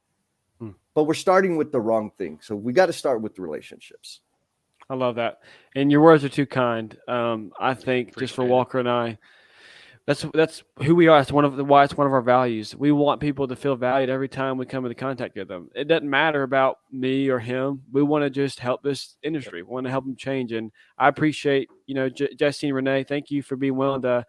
But we're starting with the wrong thing. So we got to start with the relationships. I love that. And your words are too kind. I think just for Walker and I, that's who we are. It's why it's one of our values. We want people to feel valued every time we come into contact with them. It doesn't matter about me or him. We want to just help this industry. We want to help them change. And I appreciate, Jesse and Rene. Thank you for being willing to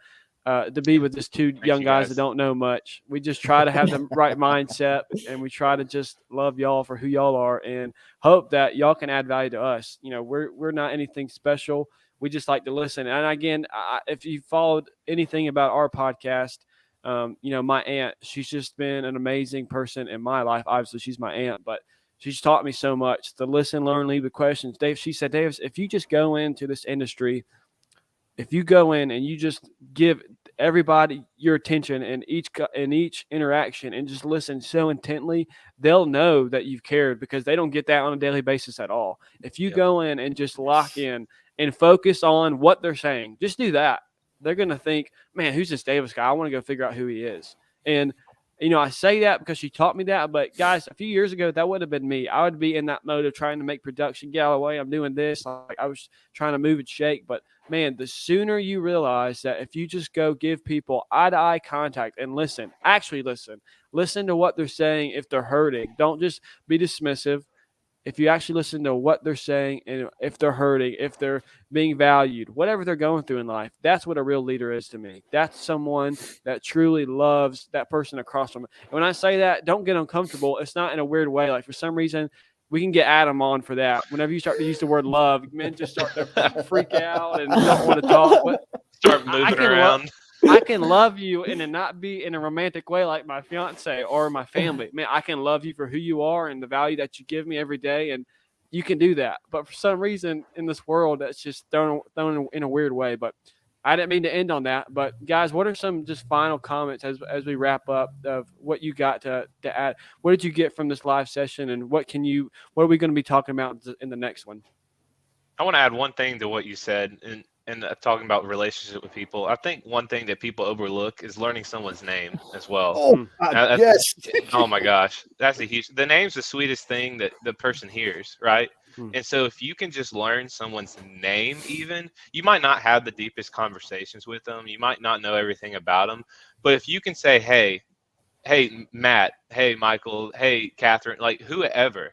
be with these two young guys that don't know much. We just try to have the right mindset, and we try to just love y'all for who y'all are, and hope that y'all can add value to us. We're not anything special. We just like to listen. And again, if you followed anything about our podcast, my aunt, she's just been an amazing person in my life. Obviously, she's my aunt, but she's taught me so much to listen, learn, leave with questions. She said, Davis, if you just go into this industry, if you go in and you just give everybody your attention in each interaction and just listen so intently, they'll know that you've cared, because they don't get that on a daily basis at all. If you go in and just lock in and focus on what they're saying, just do that. They're going to think, man, who's this Davis guy? I want to go figure out who he is. And, I say that because she taught me that. But, guys, a few years ago, that would have been me. I would be in that mode of trying to make production get out of the way. I'm doing this. Like, I was trying to move and shake. But, man, the sooner you realize that if you just go give people eye-to-eye contact and listen to what they're saying if they're hurting. Don't just be dismissive. If you actually listen to what they're saying, and if they're hurting, if they're being valued, whatever they're going through in life, that's what a real leader is to me. That's someone that truly loves that person across from them. And when I say that, don't get uncomfortable. It's not in a weird way. Like, for some reason, we can get Adam on for that. Whenever you start to use the word love, men just start to freak out and don't want to talk. But start moving around. I can love you and not be in a romantic way like my fiance or my family. Man, I can love you for who you are and the value that you give me every day, and you can do that. But for some reason in this world, that's just thrown in a weird way. But I didn't mean to end on that. But, guys, what are some just final comments as we wrap up of what you got to add? What did you get from this live session, and what are we going to be talking about in the next one? I want to add one thing to what you said, and talking about relationship with people. I think one thing that people overlook is learning someone's name as well. Oh, yes. Oh my gosh, that's the name's the sweetest thing that the person hears, right? And so if you can just learn someone's name, even, you might not have the deepest conversations with them, you might not know everything about them, but if you can say, hey Matt, hey Michael, hey Catherine, like whoever,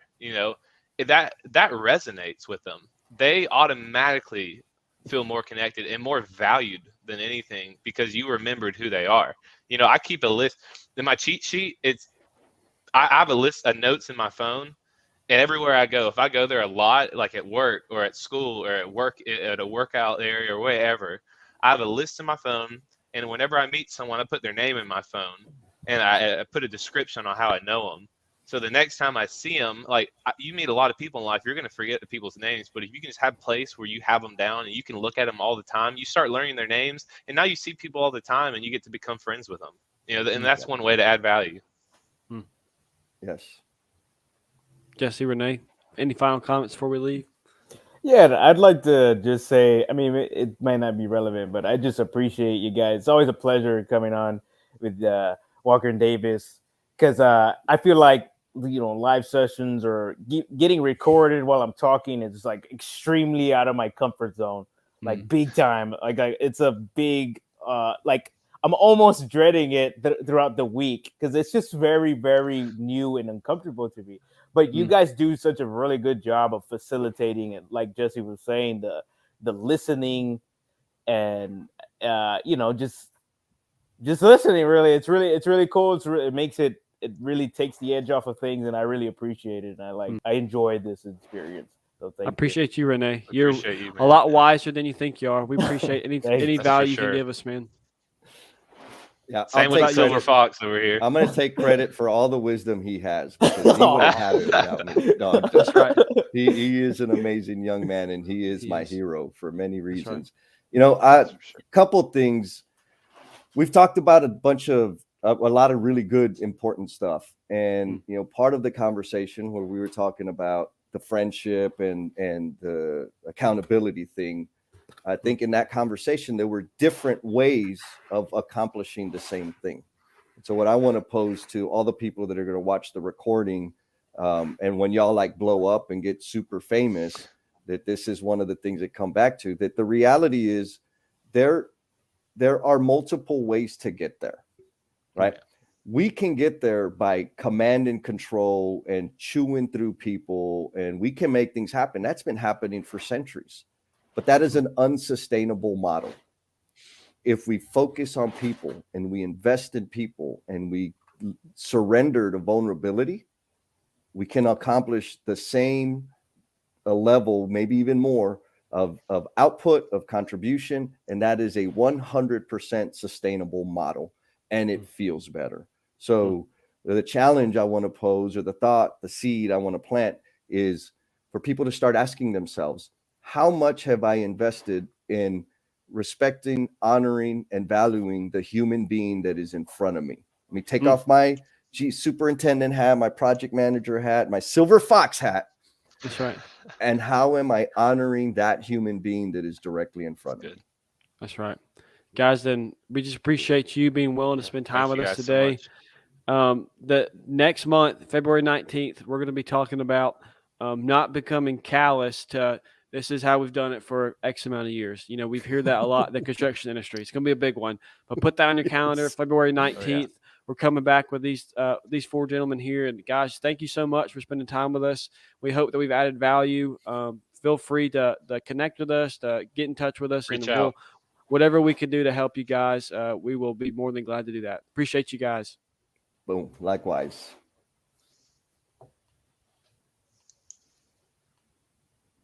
that resonates with them. They automatically feel more connected and more valued than anything because you remembered who they are. You know, I keep a list in my cheat sheet. I have a list of notes in my phone, and everywhere I go, if I go there a lot, like at work or at school or at work at a workout area or wherever, I have a list in my phone. And whenever I meet someone, I put their name in my phone, and I put a description on how I know them. So the next time I see them, like you meet a lot of people in life, you're going to forget the people's names. But if you can just have a place where you have them down and you can look at them all the time, you start learning their names, and now you see people all the time, and you get to become friends with them. You know, and that's one way to add value. Yes. Jesse, Renee, any final comments before we leave? Yeah, I'd like to just say, I mean, it might not be relevant, but I just appreciate you guys. It's always a pleasure coming on with Walker and Davis, because I feel like, you know, live sessions or getting recorded while I'm talking is like extremely out of my comfort zone, like big time. Like it's a big, like I'm almost dreading it throughout the week because it's just very, very new and uncomfortable to me. But you guys do such a really good job of facilitating it, like Jesse was saying, the listening and you know, just listening. Really, it's really cool. It makes it really takes the edge off of things, and I really appreciate it. And I enjoyed this experience. So thank I appreciate you, Renee. You're Appreciate you, a man. lot wiser than you think you are. We appreciate any That's value for you can sure. give us, man. Yeah. Same with take Silver credit. Fox over here. I'm going to take credit for all the wisdom he has because he wouldn't have it without me. No, I'm just, That's right. he is an amazing young man, and he is my is. hero for many right. reasons. You know, a couple things. We've talked about a lot of really good, important stuff. And, you know, part of the conversation where we were talking about the friendship and the accountability thing, I think in that conversation, there were different ways of accomplishing the same thing. So what I want to pose to all the people that are going to watch the recording, and when y'all like blow up and get super famous, that this is one of the things that come back to, that the reality is there are multiple ways to get there, right? Yeah. We can get there by command and control and chewing through people, and we can make things happen. That's been happening for centuries, but that is an unsustainable model. If we focus on people and we invest in people and we surrender to vulnerability, we can accomplish the same level, maybe even more of output, of contribution. And that is a 100% sustainable model, and it feels better. So the challenge I want to pose, or the seed I want to plant, is for people to start asking themselves, how much have I invested in respecting, honoring, and valuing the human being that is in front of me? Let me take off my superintendent hat, my project manager hat, my Silver Fox hat. That's right. And how am I honoring that human being that is directly in front of me? That's right. Guys, then we just appreciate you being willing to spend time with us today. The next month, February 19th, we're going to be talking about not becoming callous to this is how we've done it for X amount of years. You know, we've heard that a lot in the construction industry. It's going to be a big one. But put that on your calendar, February 19th. Oh, yeah. We're coming back with these four gentlemen here. And, guys, thank you so much for spending time with us. We hope that we've added value. Feel free to connect with us, to get in touch with us. Reach out. Whatever we can do to help you guys, we will be more than glad to do that. Appreciate you guys. Boom. Likewise.